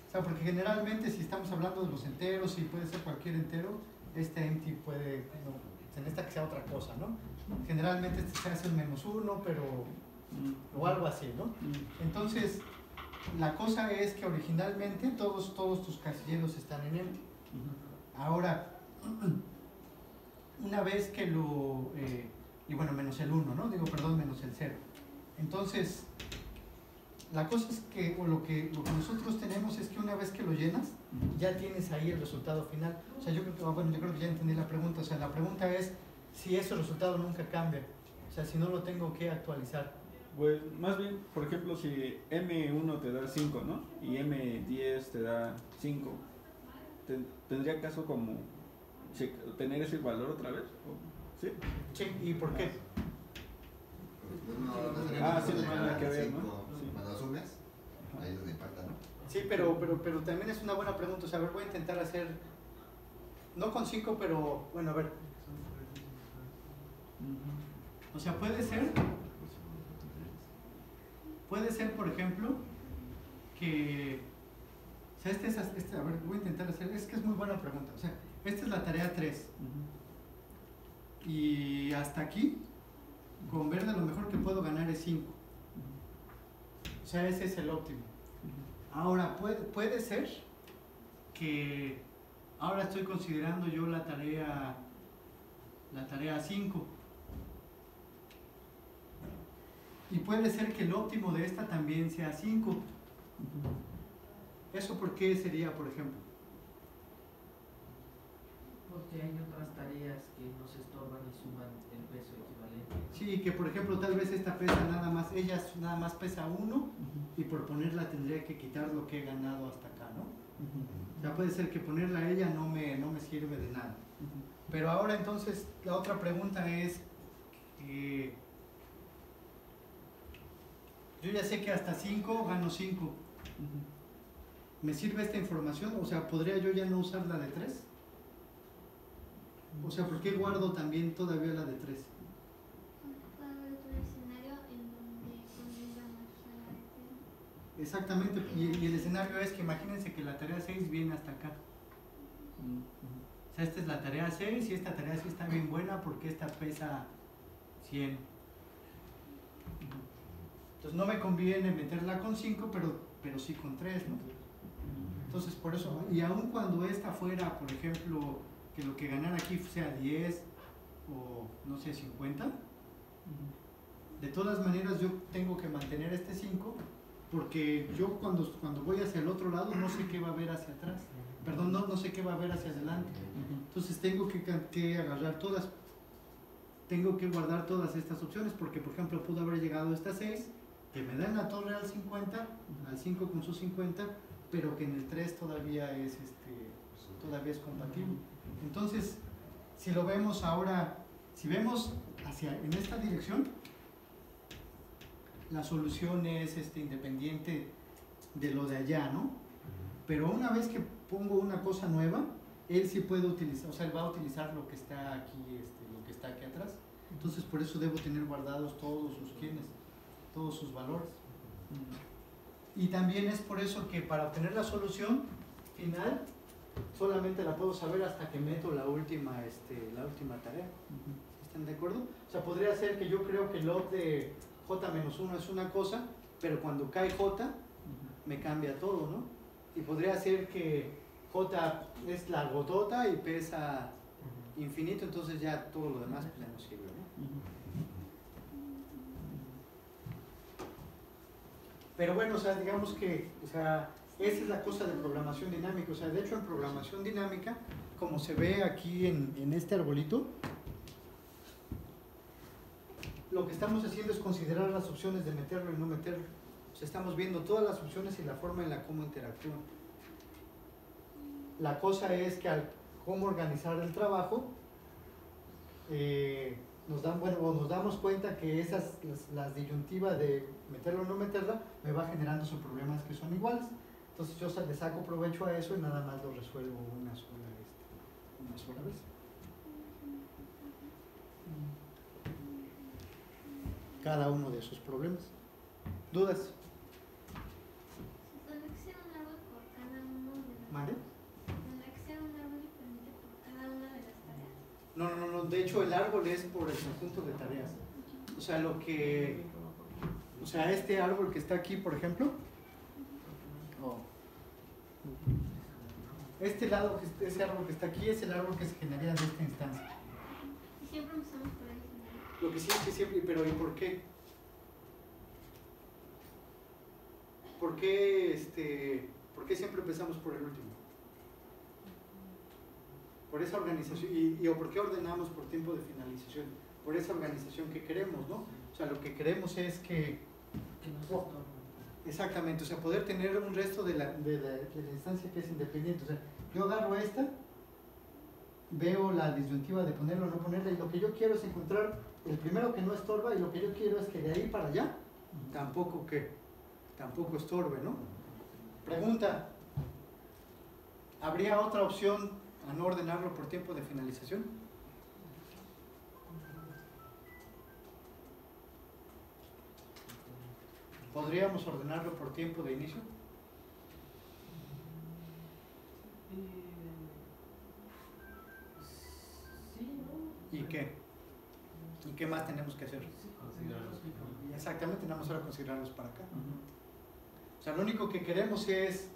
O sea, porque generalmente si estamos hablando de los enteros y puede ser cualquier entero, este empty puede, no, en esta que sea otra cosa, ¿no? Generalmente se hace un -1, pero o algo así, ¿no? Entonces, la cosa es que originalmente todos tus casilleros están en empty. Ahora, una vez que y bueno, menos el 1, ¿no? Menos el 0. Entonces, la cosa es que, lo que nosotros tenemos es que una vez que lo llenas, ya tienes ahí el resultado final. O sea, yo creo que ya entendí la pregunta. O sea, la pregunta es si ese resultado nunca cambia. O sea, si no lo tengo que actualizar. Pues más bien, por ejemplo, si M1 te da 5, ¿no? Y M10 te da 5, ¿tendría caso como tener ese valor otra vez? ¿Sí? Sí, ¿y por qué? Sí, no tiene nada que ver, ¿no? Sí. Cuando asumes, ahí es donde impacta, ¿no? Sí, pero también es una buena pregunta. O sea, a ver, voy a intentar hacer, no con 5, pero bueno, a ver. O sea, puede ser, por ejemplo, que, o sea, a ver, voy a intentar hacer, es que es muy buena pregunta. O sea, esta es la tarea 3. Y hasta aquí, con verde lo mejor que puedo ganar es 5. O sea, ese es el óptimo. Ahora, puede ser que ahora estoy considerando yo la tarea 5. Y puede ser que el óptimo de esta también sea 5. ¿Eso por qué sería, por ejemplo? Porque hay otras tareas que nos estorban y suman el peso equivalente. Sí, que por ejemplo tal vez esta pesa ella nada más pesa 1 y por ponerla tendría que quitar lo que he ganado hasta acá, ¿no? O sea, puede ser que ponerla a ella no me sirve de nada. Pero ahora entonces la otra pregunta es, yo ya sé que hasta 5 gano 5. ¿Me sirve esta información? O sea, ¿podría yo ya no usar la de 3? O sea, ¿por qué guardo también todavía la de 3? Porque puede haber otro escenario en donde convengamos usar la de 3. Exactamente, y el escenario es que imagínense que la tarea 6 viene hasta acá. O sea, esta es la tarea 6 y esta tarea sí está bien buena porque esta pesa 100. Entonces no me conviene meterla con 5, pero sí con 3, ¿no? Entonces por eso, y aun cuando esta fuera, por ejemplo, que lo que ganara aquí sea 10 o no sé, 50, de todas maneras yo tengo que mantener este 5 porque yo cuando voy hacia el otro lado no sé qué va a haber hacia atrás. Perdón, no sé qué va a haber hacia adelante. Entonces tengo que agarrar todas, tengo que guardar todas estas opciones porque, por ejemplo, pudo haber llegado a esta 6, que me da en la torre al 50, al 5 con sus 50, pero que en el 3 todavía es compatible. Entonces, si lo vemos ahora, si vemos en esta dirección, la solución es independiente de lo de allá, ¿no? Pero una vez que pongo una cosa nueva, él sí puede utilizar, o sea, él va a utilizar lo que está aquí, lo que está aquí atrás. Entonces, por eso debo tener guardados todos sus valores. Y también es por eso que para obtener la solución final, solamente la puedo saber hasta que meto la última tarea. ¿Están de acuerdo? O sea, podría ser que yo creo que el log de j-1 es una cosa, pero cuando cae j, me cambia todo, ¿no? Y podría ser que j es la gotota y pesa infinito, entonces ya todo lo demás pues ya no sirve, ¿no? Pero bueno, o sea, digamos que, o sea, esa es la cosa de programación dinámica. O sea, de hecho en programación dinámica, como se ve aquí en este arbolito, lo que estamos haciendo es considerar las opciones de meterlo y no meterlo. O sea, estamos viendo todas las opciones y la forma en la cómo interactúan. La cosa es que al cómo organizar el trabajo, nos damos cuenta que las disyuntivas de meterlo o no meterla me va generando sus problemas que son iguales. Entonces yo le saco provecho a eso y nada más lo resuelvo una sola vez. Cada uno de esos problemas. ¿Dudas? Tendrá que ser un árbol por cada uno de las ¿Vale? Tendrá que ser un árbol diferente por cada una de las tareas. No. De hecho, el árbol es por el conjunto de tareas. O sea, este árbol que está aquí, por ejemplo, ese árbol que está aquí es el árbol que se generaría en esta instancia. Y siempre empezamos por ahí. Lo que sí es que siempre, pero ¿y por qué? ¿Por qué siempre empezamos por el último? Por esa organización, o por qué ordenamos por tiempo de finalización, por esa organización que queremos, ¿no? O sea, lo que queremos es que exactamente, o sea, poder tener un resto de la instancia que es independiente. O sea, yo agarro esta, veo la disyuntiva de ponerla o no ponerla, y lo que yo quiero es encontrar el primero que no estorba, y lo que yo quiero es que de ahí para allá tampoco estorbe, ¿no? Pregunta: ¿habría otra opción a no ordenarlo por tiempo de finalización? ¿Podríamos ordenarlo por tiempo de inicio? Sí, ¿no? ¿Y qué? ¿Y qué más tenemos que hacer? Considerarlos como- Exactamente, nada más ahora considerarlos para acá. O sea, lo único que queremos es,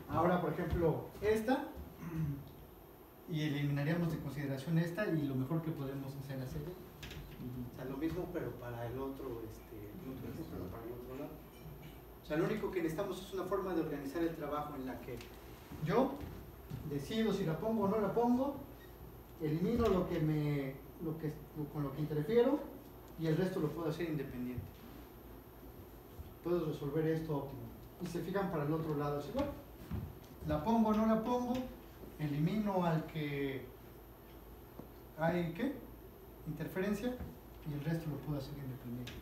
ahora por ejemplo, esta, y eliminaríamos de consideración esta, y lo mejor que podemos hacer es ella. O sea, lo mismo, pero para el otro, pero para el otro lado. O sea, lo único que necesitamos es una forma de organizar el trabajo en la que yo decido si la pongo o no la pongo, elimino con lo que interfiero, y el resto lo puedo hacer independiente. Puedo resolver esto óptimo. Y se fijan, para el otro lado es igual. La pongo o no la pongo, elimino al que hay interferencia, y el resto lo puedo hacer independiente.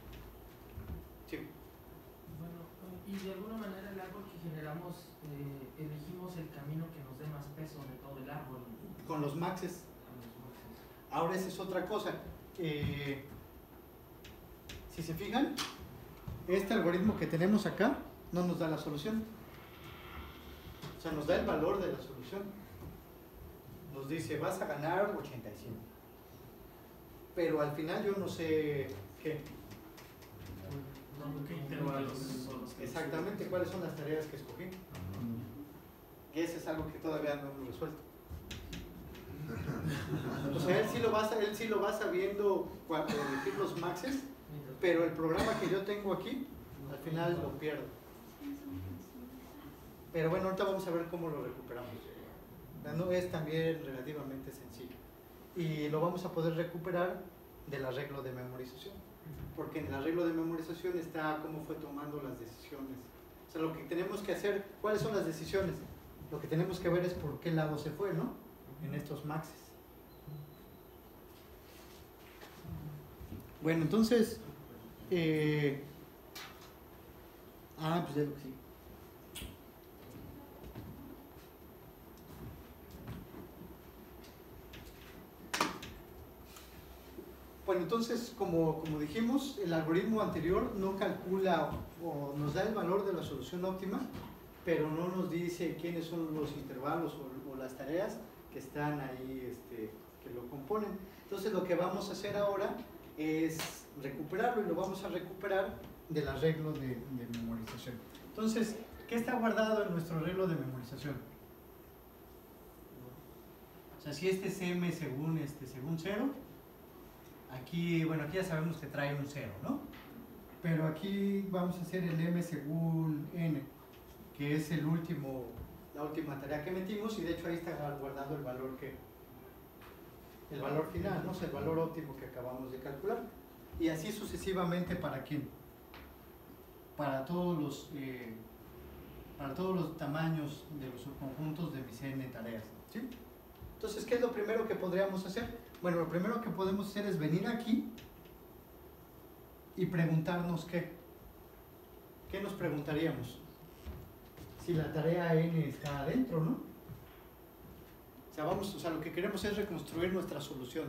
Sí. Bueno, Y de alguna manera el árbol que generamos, elegimos el camino que nos dé más peso de todo el árbol. Con los maxes. Con los maxes. Ahora esa es otra cosa. Si se fijan, este algoritmo que tenemos acá no nos da la solución. O sea, nos da el valor de la solución. Nos dice, vas a ganar 85. Pero al final yo no sé qué. ¿Qué intervalos son los que Exactamente cuáles son las tareas que escogí. Y eso es algo que todavía no hemos resuelto. O sea, él sí lo va sabiendo cuando elegir los maxes, pero el programa que yo tengo aquí, al final lo pierdo. Pero bueno, ahorita vamos a ver cómo lo recuperamos. No es también relativamente sencillo. Y lo vamos a poder recuperar del arreglo de memorización. Porque en el arreglo de memorización está cómo fue tomando las decisiones. O sea, lo que tenemos que hacer, ¿cuáles son las decisiones? Lo que tenemos que ver es por qué lado se fue, ¿no? En estos maxes. Bueno, entonces... pues ya lo que sí. Bueno, entonces, como dijimos, el algoritmo anterior no calcula o nos da el valor de la solución óptima, pero no nos dice quiénes son los intervalos o las tareas que están ahí, que lo componen. Entonces, lo que vamos a hacer ahora es recuperarlo y lo vamos a recuperar del arreglo de memorización. Entonces, ¿qué está guardado en nuestro arreglo de memorización? O sea, si este es m según 0, aquí, bueno, aquí ya sabemos que trae un 0, ¿no? Pero aquí vamos a hacer el m según n, que es la última tarea que metimos, y de hecho ahí está guardado el valor final, ¿no? O sea, el valor óptimo que acabamos de calcular. Y así sucesivamente, ¿para quién? Para todos los tamaños de los subconjuntos de mis n tareas, ¿sí? Entonces, ¿qué es lo primero que podríamos hacer? Bueno, lo primero que podemos hacer es venir aquí y preguntarnos qué. ¿Qué nos preguntaríamos? Si la tarea n está adentro, ¿no? O sea, lo que queremos es reconstruir nuestra solución.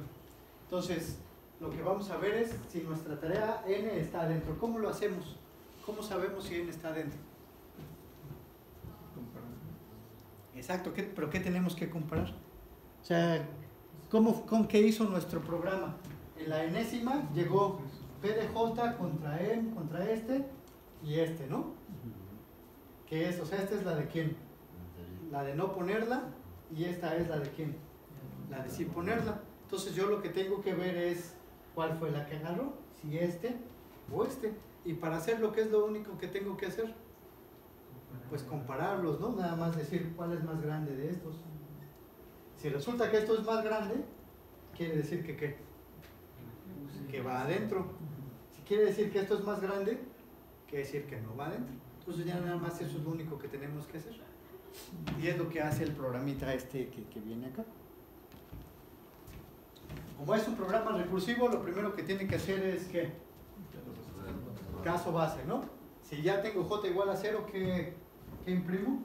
Entonces, lo que vamos a ver es si nuestra tarea n está adentro. ¿Cómo lo hacemos? ¿Cómo sabemos si n está adentro? Exacto, ¿pero qué tenemos que comparar? O sea, ¿con qué hizo nuestro programa? En la enésima llegó P de J contra M, contra y ¿no? ¿Qué es? O sea, esta es la de quién? La de no ponerla, y esta es la de quién? La de sí ponerla. Entonces yo lo que tengo que ver es cuál fue la que agarró, si o y para hacerlo, ¿qué es lo único que tengo que hacer? Pues compararlos, ¿no? Nada más decir cuál es más grande de estos. Si resulta que esto es más grande, quiere decir que ¿qué? Que va adentro. Si quiere decir que esto es más grande, quiere decir que no va adentro. Entonces ya nada más eso es lo único que tenemos que hacer. Y es lo que hace el programita que viene acá. Como es un programa recursivo, lo primero que tiene que hacer es ¿qué? Caso base, ¿no? Si ya tengo j igual a 0, ¿qué imprimo?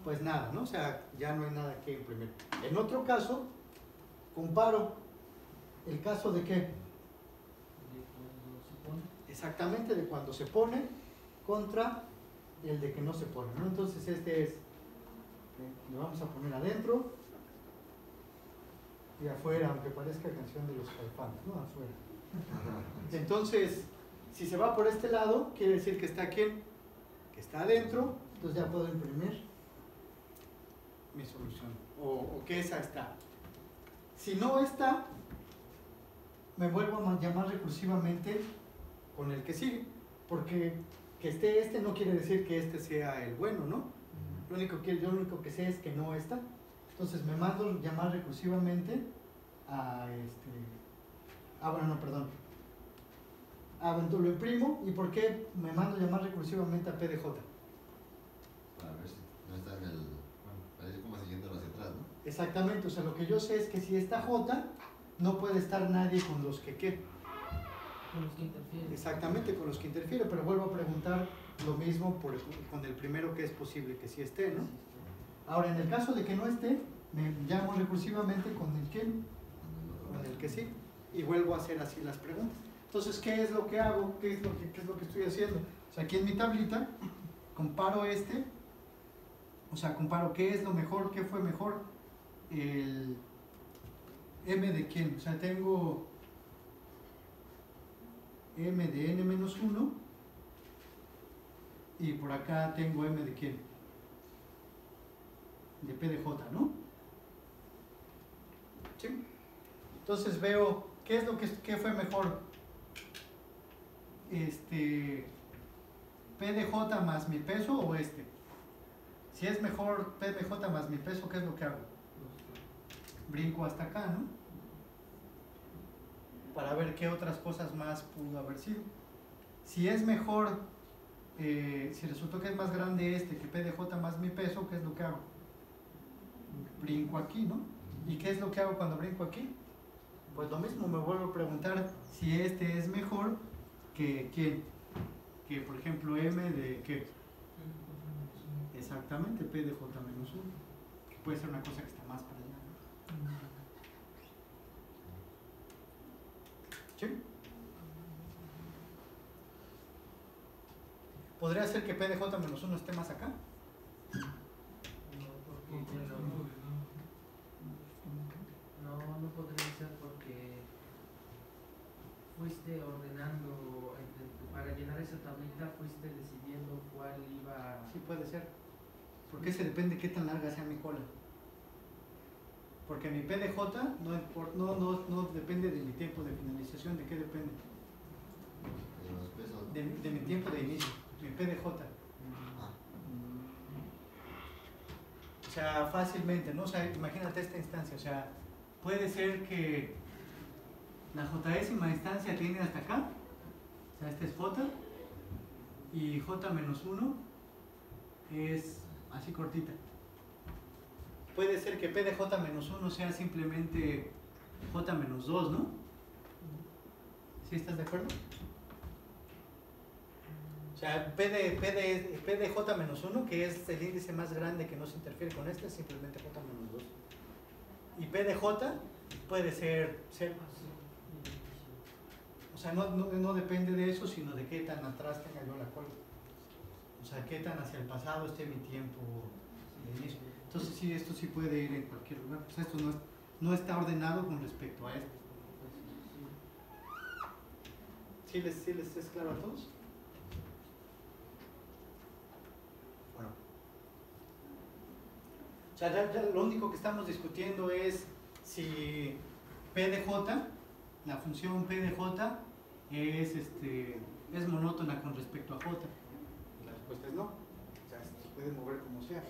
Pues nada, ¿no? O sea, ya no hay nada que imprimir. En otro caso, comparo el caso de ¿qué? Exactamente, de cuando se pone contra el de que no se pone, ¿no? Entonces le vamos a poner adentro y afuera, aunque parezca canción de los Caifanes, ¿no? Afuera. Entonces, si se va por este lado, quiere decir que está ¿quién? Que está adentro, entonces ya puedo imprimir mi solución, o que esa está. Si no está, me vuelvo a llamar recursivamente con el que sigue, porque que esté no quiere decir que sea el bueno, ¿no? Yo lo único que sé es que no está. Entonces me mando llamar recursivamente a entonces lo imprimo. ¿Y por qué me mando llamar recursivamente a P de J? Para ver si no está en el... para ir como siguiéndolo hacia atrás, ¿no? Exactamente, o sea, lo que yo sé es que si está J, no puede estar nadie con los que ¿qué? Con los que interfieren. Exactamente, con los que interfiere, pero vuelvo a preguntar lo mismo con el primero que es posible que sí esté, ¿no? Ahora, en el caso de que no esté, me llamo recursivamente con el que, con el que sí, y vuelvo a hacer así las preguntas. Entonces, ¿qué es lo que hago? ¿Qué es lo que estoy haciendo? O sea, aquí en mi tablita, comparo comparo qué es lo mejor, qué fue mejor, el m de quién. O sea, tengo m de n-1 y por acá tengo m de quién, de p de j, ¿no? ¿Sí? Entonces veo qué es lo que fue mejor, p de j más mi peso o este. Si es mejor p de j más mi peso, ¿qué es lo que hago? Brinco hasta acá, ¿no? Para ver qué otras cosas más pudo haber sido. Si es mejor, si resultó que es más grande que p de j más mi peso, ¿qué es lo que hago? Brinco aquí, ¿no? ¿Y qué es lo que hago cuando brinco aquí? Pues lo mismo, me vuelvo a preguntar si este es mejor que ¿quién? Que por ejemplo m de ¿qué? Exactamente, p de j menos 1, que puede ser una cosa que está más para allá, ¿no? ¿Sí? ¿Podría ser que p de j menos 1 esté más acá? No podría ser porque fuiste ordenando, para llenar esa tablita fuiste decidiendo cuál iba... Sí, puede ser. Porque ese depende qué tan larga sea mi cola. Porque mi p de j no depende de mi tiempo de finalización. ¿De qué depende? De los pesos. De mi tiempo de inicio. Mi p de j. Ah, O sea, fácilmente, ¿no? O sea, imagínate esta instancia. O sea, puede ser que la j-ésima instancia tiene hasta acá. O sea, este es j. Y j menos 1 es así cortita. Puede ser que p de j menos 1 sea simplemente j menos 2, ¿no? ¿Sí estás de acuerdo? O sea, p de j menos 1, que es el índice más grande que no se interfiere con este, es simplemente j menos 2. Y p de j puede ser 0. O sea, no depende de eso, sino de qué tan atrás tenga yo la cola. O sea, qué tan hacia el pasado esté mi tiempo de inicio. Entonces sí, esto sí puede ir en cualquier lugar. O sea, esto no está ordenado con respecto a esto. ¿Sí les es claro a todos? Bueno. O sea, ya lo único que estamos discutiendo es si p de j, la función p de j es monótona con respecto a j. La respuesta es no. O sea, se puede mover como sea.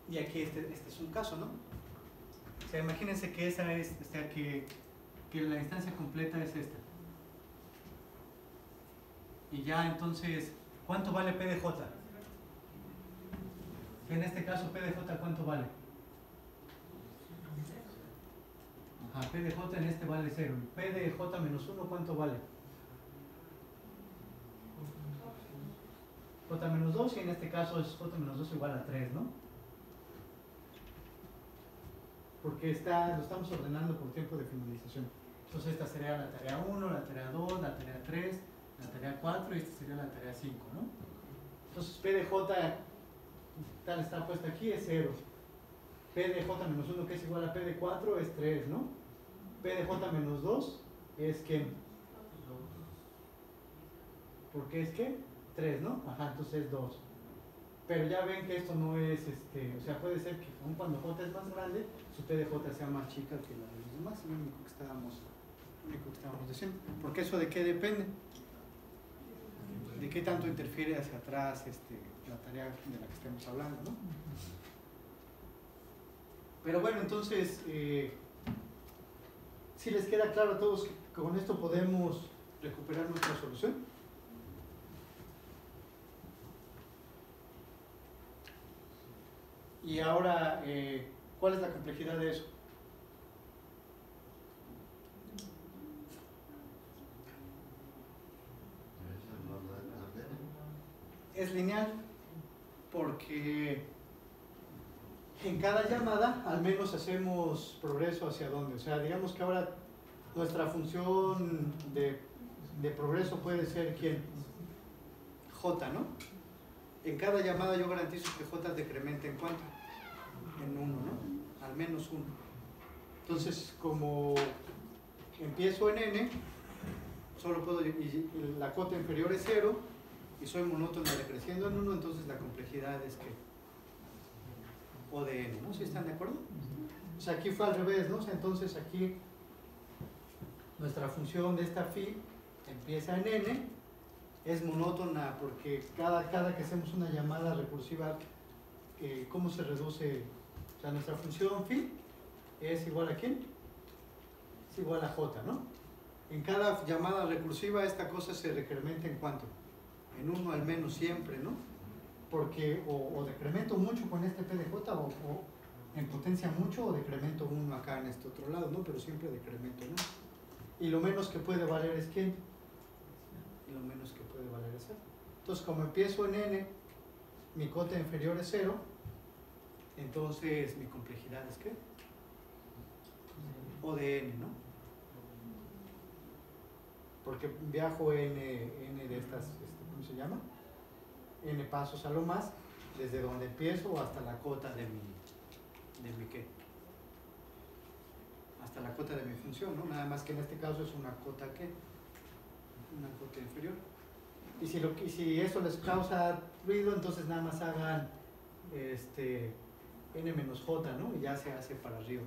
Y aquí este es un caso, ¿no? O sea, imagínense que esa es, que la instancia completa es esta. Y ya entonces, ¿cuánto vale p de j? En este caso, p de j, ¿cuánto vale? Ajá, p de j en este vale 0. P de j menos 1, ¿cuánto vale? J menos 2, y en este caso es j menos 2 igual a 3, ¿no? Porque lo estamos ordenando por tiempo de finalización. Entonces esta sería la tarea 1, la tarea 2, la tarea 3, la tarea 4 y esta sería la tarea 5, ¿no? Entonces p de j, tal está puesta aquí, es 0. P de j menos 1, que es igual a p de 4, es 3, ¿no? P de j menos 2 es ¿qué? ¿Por qué es qué? 3, ¿no? Ajá, entonces es 2. Pero ya ven que esto no es, o sea, puede ser que aun cuando j es más grande, su p de j sea más chica que la de los demás, es lo único que estábamos diciendo. Porque eso de qué depende, de qué tanto interfiere hacia atrás la tarea de la que estemos hablando, ¿no? Pero bueno, entonces, si les queda claro a todos que con esto podemos recuperar nuestra solución. Y ahora, ¿cuál es la complejidad de eso? porque en cada llamada al menos hacemos progreso hacia dónde. O sea, digamos que ahora nuestra función de progreso puede ser ¿quién? J, ¿no? En cada llamada yo garantizo que J decremente en cuánto? En 1, ¿no? Al menos 1. Entonces, como empiezo en n, solo puedo, y la cota inferior es 0, y soy monótona decreciendo en 1, entonces la complejidad es que O de n, ¿no? ¿Sí están de acuerdo? O sea, aquí fue al revés, ¿no? O sea, entonces aquí nuestra función de esta phi empieza en n, es monótona porque cada que hacemos una llamada recursiva, ¿cómo se reduce? O sea, nuestra función phi es igual a ¿quién? Es igual a j, ¿no? En cada llamada recursiva esta cosa se decrementa en cuánto? En 1 al menos siempre, ¿no? Porque o decremento mucho con este p de j o en potencia mucho o decremento 1 acá en este otro lado, ¿no? Pero siempre decremento 1. Y lo menos que puede valer es ¿quién? Y lo menos que puede valer es 0. Entonces, como empiezo en n, mi cota inferior es 0, entonces mi complejidad es ¿qué? O de n, ¿no? Porque viajo n de estas, ¿cómo se llama? N pasos a lo más, desde donde empiezo hasta la cota de mi ¿qué? Hasta la cota de mi función, ¿no? Nada más que en este caso es una cota ¿qué? Una cota inferior. Y si eso les causa ruido, entonces nada más hagan n menos j, ¿no? Y ya se hace para arriba.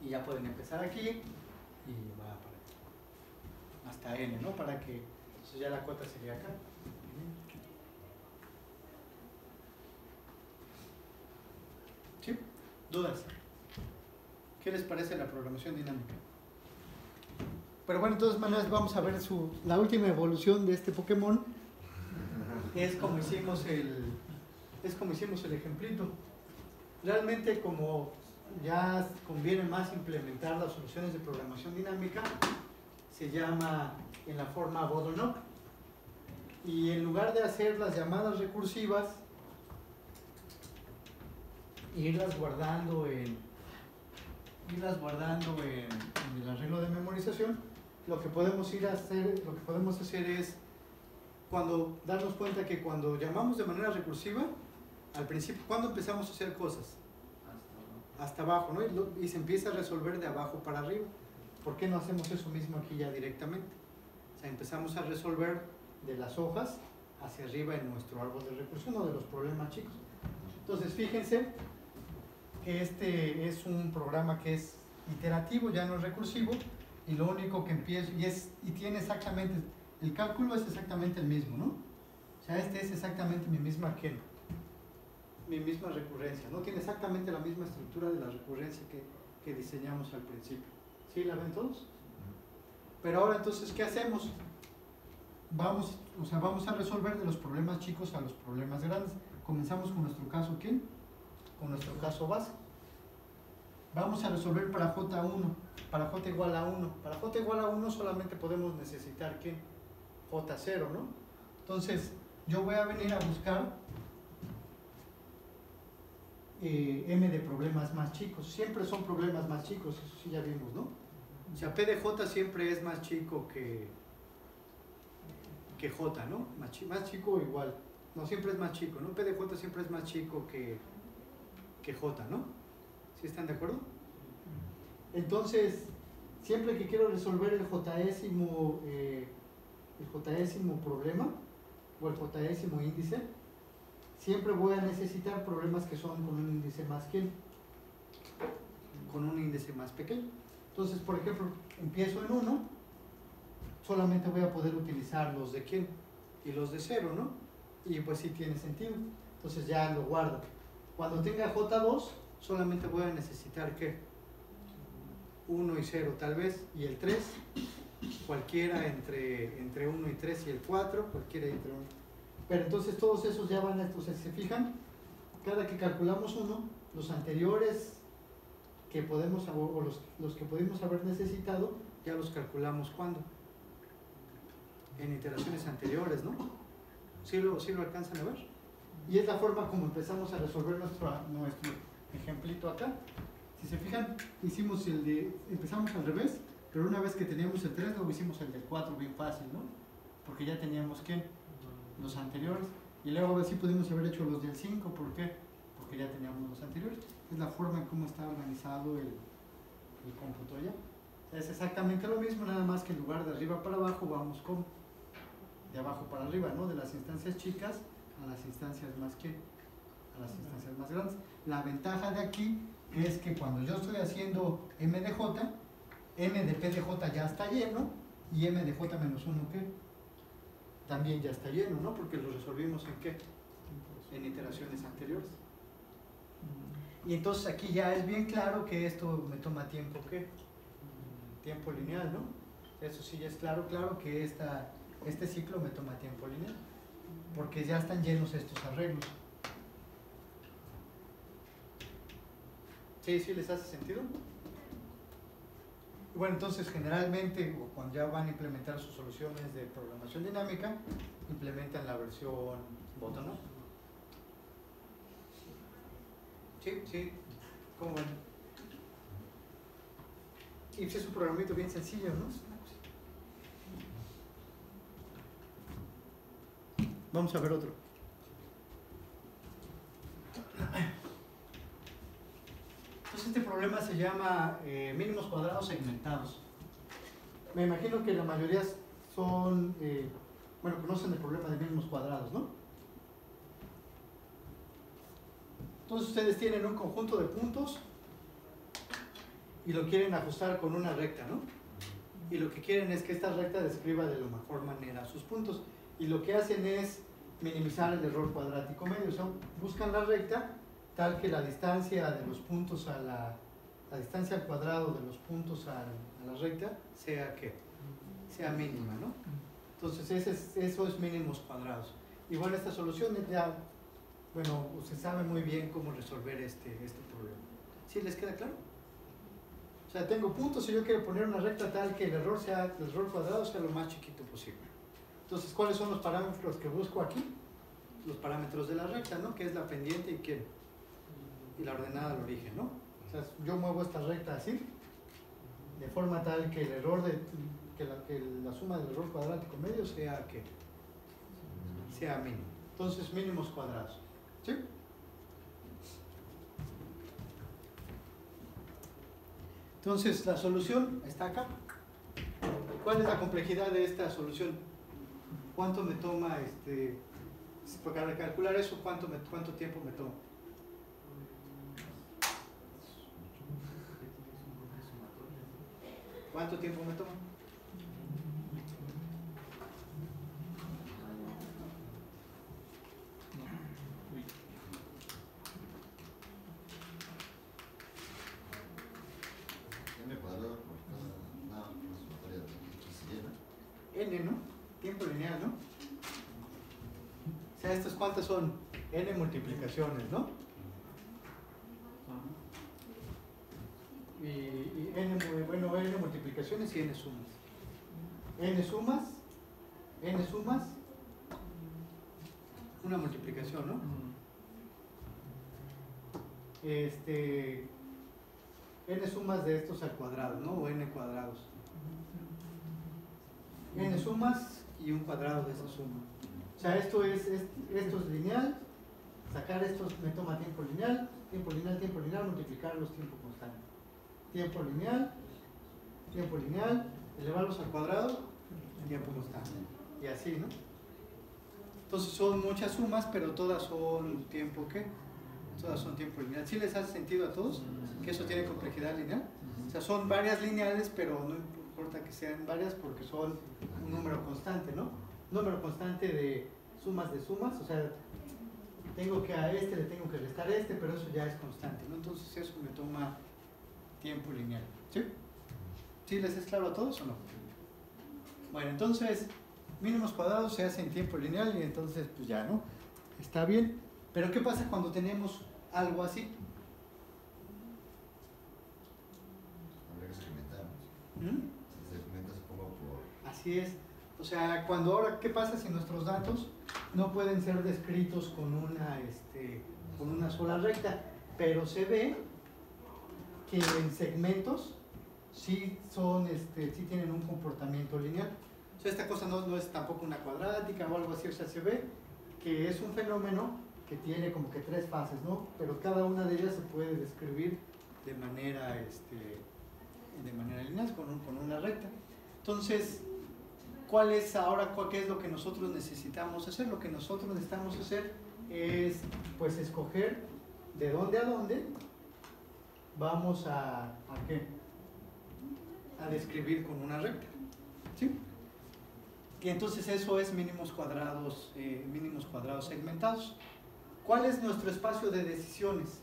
Y ya pueden empezar aquí y va para hasta n, ¿no? Para que entonces ya la cota sería acá. ¿Sí? ¿Dudas? ¿Qué les parece la programación dinámica? Pero bueno, de todas maneras vamos a ver la última evolución de este Pokémon. Es como hicimos el ejemplito. Realmente, como ya conviene más implementar las soluciones de programación dinámica, se llama en la forma bottom-up. Y en lugar de hacer las llamadas recursivas, irlas guardando en el arreglo de memorización, lo que podemos hacer es darnos cuenta que cuando llamamos de manera recursiva, al principio, ¿cuándo empezamos a hacer cosas? Hasta abajo, ¿no? Y se empieza a resolver de abajo para arriba. ¿Por qué no hacemos eso mismo aquí ya directamente? O sea, empezamos a resolver de las hojas hacia arriba en nuestro árbol de recursión o de los problemas chicos. Entonces, fíjense que este es un programa que es iterativo, ya no es recursivo, y lo único que empieza, y tiene exactamente, el cálculo es exactamente el mismo, ¿no? O sea, este es exactamente mi misma recurrencia, ¿no? Tiene exactamente la misma estructura de la recurrencia que diseñamos al principio. ¿Sí la ven todos? Pero ahora entonces, ¿qué hacemos? Vamos a resolver de los problemas chicos a los problemas grandes. Comenzamos con nuestro caso, ¿quién? Con nuestro caso base. Vamos a resolver para J1, para J igual a 1. Para J igual a 1 solamente podemos necesitar ¿quién? J0, ¿no? Entonces, yo voy a venir a buscar m de problemas más chicos. Siempre son problemas más chicos, eso sí ya vimos, ¿no? O sea, P de J siempre es más chico que J, ¿no? Más chico o igual. No, siempre es más chico, ¿no? P de J siempre es más chico que J, ¿no? ¿Sí están de acuerdo? Entonces, siempre que quiero resolver el J-ésimo problema o el J-ésimo índice, siempre voy a necesitar problemas que son con un índice más ¿quién? Con un índice más pequeño. Entonces, por ejemplo, empiezo en 1, solamente voy a poder utilizar los de ¿quién? Y los de 0, ¿no? Y pues sí tiene sentido. Entonces ya lo guardo. Cuando tenga J2, solamente voy a necesitar ¿qué? 1 y 0 tal vez, y el 3, cualquiera entre 1 y 3 y el 4, cualquiera entre 1. Pero entonces todos esos ya van a, o sea, si se fijan, cada que calculamos uno, los anteriores que podemos, o los que pudimos haber necesitado, ya los calculamos ¿cuándo? en iteraciones anteriores, ¿no? ¿Sí lo alcanzan a ver? Y es la forma como empezamos a resolver nuestro ejemplito acá. Si se fijan, empezamos al revés, pero una vez que teníamos el 3, luego hicimos el del 4 bien fácil, ¿no? Porque ya teníamos los anteriores. Y luego a ver si pudimos haber hecho los del 5, ¿por qué? Porque ya teníamos los anteriores. Es la forma en cómo está organizado el cómputo ya. Es exactamente lo mismo, nada más que en lugar de arriba para abajo vamos con de abajo para arriba, ¿no? De las instancias chicas a las instancias a las instancias más grandes. La ventaja de aquí es que cuando yo estoy haciendo m de j, m de p de j ya está lleno y m de j menos 1 ¿qué? También ya está lleno, ¿no? Porque lo resolvimos en ¿qué? En iteraciones anteriores. Y entonces aquí ya es bien claro que esto me toma tiempo, ¿qué? Tiempo lineal, ¿no? Eso sí ya es claro que este ciclo me toma tiempo lineal, porque ya están llenos estos arreglos. ¿Sí? ¿Sí les hace sentido? Bueno, entonces generalmente cuando ya van a implementar sus soluciones de programación dinámica, implementan la versión bottom-up. Sí, sí, ¿cómo ven? Y pues es un programito bien sencillo, ¿no? Vamos a ver otro. Entonces este problema se llama mínimos cuadrados segmentados. Me imagino que la mayoría son, conocen el problema de mínimos cuadrados, ¿no? Entonces ustedes tienen un conjunto de puntos y lo quieren ajustar con una recta, ¿no? Y lo que quieren es que esta recta describa de la mejor manera sus puntos. Y lo que hacen es minimizar el error cuadrático medio. O sea, buscan la recta tal que la distancia de los puntos a la distancia al cuadrado de los puntos a la recta sea ¿qué? Sea mínima, ¿no? Entonces eso es mínimos cuadrados. Y bueno, esta solución ya, se sabe muy bien cómo resolver este problema. ¿Sí les queda claro? O sea, tengo puntos y yo quiero poner una recta tal que el error cuadrado sea lo más chiquito posible. Entonces, ¿cuáles son los parámetros que busco aquí? Los parámetros de la recta, ¿no? Que es la pendiente y la ordenada al origen, ¿no? O sea, yo muevo esta recta así, de forma tal que el error que la suma del error cuadrático medio sea mínimo. Entonces, mínimos cuadrados. ¿Sí? Entonces, la solución está acá. ¿Cuál es la complejidad de esta solución? ¿Cuánto me toma, para calcular eso, cuánto tiempo me toma? ¿Cuánto tiempo me toma? N, ¿no? Tiempo lineal, ¿no? O sea, ¿estas cuántas son? N multiplicaciones, ¿no? Y N multiplicaciones y N sumas. N sumas, una multiplicación, ¿no? N sumas de estos al cuadrado, ¿no? O N cuadrados. N sumas y un cuadrado de esa suma. O sea, esto es lineal. Sacar estos me toma tiempo lineal, multiplicarlos tiempo constante. Tiempo lineal, elevarlos al cuadrado, tiempo constante. Y así, ¿no? Entonces son muchas sumas, pero todas son tiempo, ¿qué? Todas son tiempo lineal. ¿Sí les hace sentido a todos que eso tiene complejidad lineal? O sea, son varias lineales, pero no importa que sean varias porque son un número constante, ¿no? Número constante de sumas, o sea, tengo que a le tengo que restar pero eso ya es constante, ¿no? Entonces eso me toma tiempo lineal. ¿Sí? ¿Sí les es claro a todos o no? Bueno, entonces mínimos cuadrados se hacen en tiempo lineal y entonces pues ya, ¿no? Está bien. Pero ¿qué pasa cuando tenemos algo así? Habría que segmentar. ¿Mm? Se segmenta, supongo, por... Así es. O sea, cuando ahora, ¿qué pasa si nuestros datos no pueden ser descritos con una sola recta? Pero se ve que en segmentos sí sí tienen un comportamiento lineal. O sea, esta cosa no es tampoco una cuadrática o algo así, o sea, se ve que es un fenómeno que tiene como que 3 fases, ¿no? Pero cada una de ellas se puede describir de manera lineal, con una recta. Entonces, ¿qué es lo que nosotros necesitamos hacer? Lo que nosotros necesitamos hacer es, pues, escoger de dónde a dónde vamos ¿a qué? A describir con una recta, ¿sí? Y entonces eso es mínimos cuadrados segmentados. ¿Cuál es nuestro espacio de decisiones?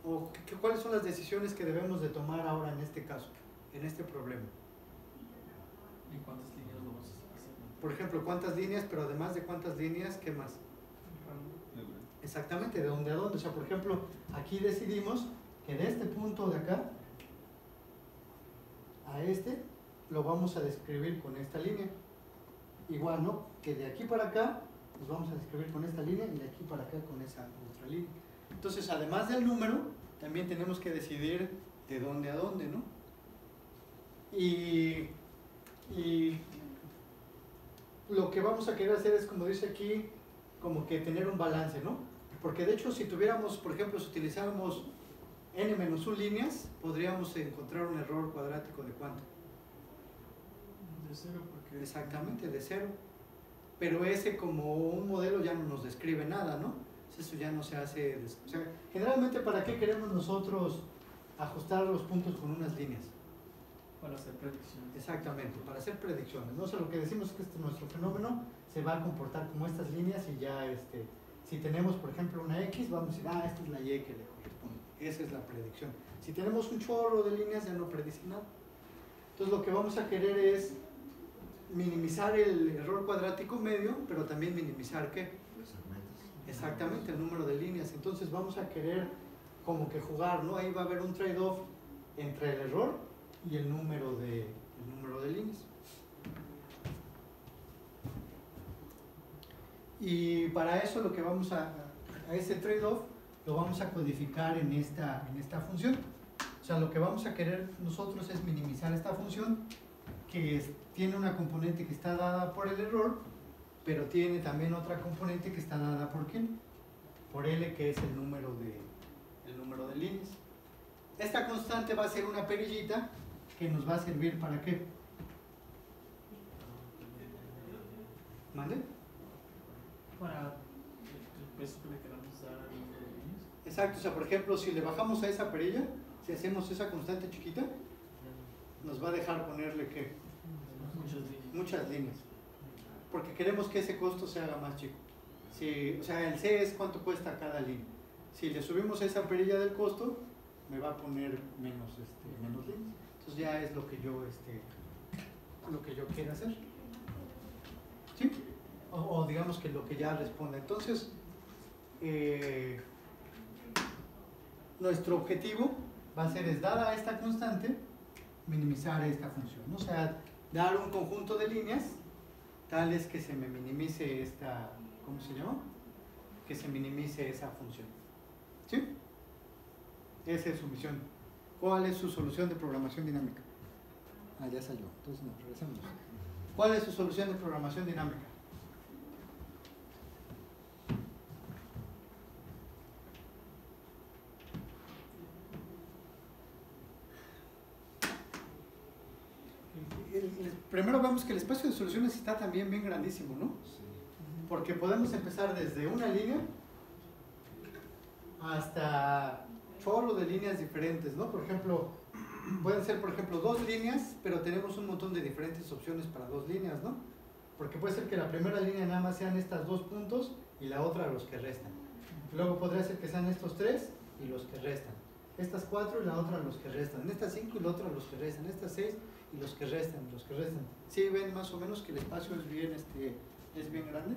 ¿O cuáles son las decisiones que debemos de tomar ahora en este caso, en este problema? ¿Y cuántas líneas vamos a hacer? Por ejemplo, ¿cuántas líneas? Pero además de cuántas líneas, ¿qué más? Exactamente, ¿de dónde a dónde? O sea, por ejemplo, aquí decidimos que de este punto de acá a lo vamos a describir con esta línea. Igual, ¿no? Que de aquí para acá los vamos a describir con esta línea y de aquí para acá con esa otra línea. Entonces, además del número, también tenemos que decidir de dónde a dónde, ¿no? Y lo que vamos a querer hacer es, como dice aquí, como que tener un balance, ¿no? Porque de hecho, si tuviéramos, por ejemplo, si utilizáramos n-1 líneas, podríamos encontrar un error cuadrático de ¿cuánto? De 0, porque... Exactamente, de 0. Pero ese como un modelo ya no nos describe nada, ¿no? Eso ya no se hace... O sea, generalmente, ¿para qué queremos nosotros ajustar los puntos con unas líneas? Para hacer predicciones. Exactamente, para hacer predicciones, ¿no? O sea, lo que decimos es que nuestro fenómeno se va a comportar como estas líneas y ya, si tenemos, por ejemplo, una X, vamos a decir, esta es la Y que le corresponde. Esa es la predicción. Si tenemos un chorro de líneas, ya no predice nada. Entonces, lo que vamos a querer es minimizar el error cuadrático medio, pero también minimizar, ¿qué? Los segmentos. Exactamente, el número de líneas. Entonces, vamos a querer como que jugar, ¿no? Ahí va a haber un trade-off entre el error y el número de líneas. Y para eso lo que vamos a ese trade-off lo vamos a codificar en esta función. O sea, lo que vamos a querer nosotros es minimizar esta función que tiene una componente que está dada por el error, pero tiene también otra componente que está dada por ¿quién? Por L, que es el número de líneas. Esta constante va a ser una perillita que nos va a servir ¿para qué? ¿Mande? Para el peso que le queramos dar a los líneas. Exacto, o sea, por ejemplo, si le bajamos a esa perilla, si hacemos esa constante chiquita, nos va a dejar ponerle ¿qué? Muchas líneas. Porque queremos que ese costo se haga más chico. O sea, el C es cuánto cuesta cada línea. Si le subimos esa perilla del costo, me va a poner menos líneas. Entonces ya es lo que yo quiero hacer. ¿Sí? O digamos que lo que ya responde. Entonces, nuestro objetivo va a ser, dada esta constante, minimizar esta función, ¿no? O sea, dar un conjunto de líneas tales que se me minimice esta, ¿cómo se llama? Que se minimice esa función. ¿Sí? Esa es su misión. ¿Cuál es su solución de programación dinámica? Ya salió. Entonces nos regresamos. ¿Cuál es su solución de programación dinámica? Primero vemos que el espacio de soluciones está también bien grandísimo, ¿no? Sí. Porque podemos empezar desde una línea hasta chorro de líneas diferentes, ¿no? Por ejemplo, pueden ser, por ejemplo, 2 líneas, pero tenemos un montón de diferentes opciones para 2 líneas, ¿no? Porque puede ser que la primera línea nada más sean estos 2 puntos y la otra los que restan. Luego podría ser que sean estos 3 y los que restan. Estas 4 y la otra los que restan. Estas 5 y la otra los que restan. Estas 6 y los que restan, ¿Sí ven más o menos que el espacio es bien grande?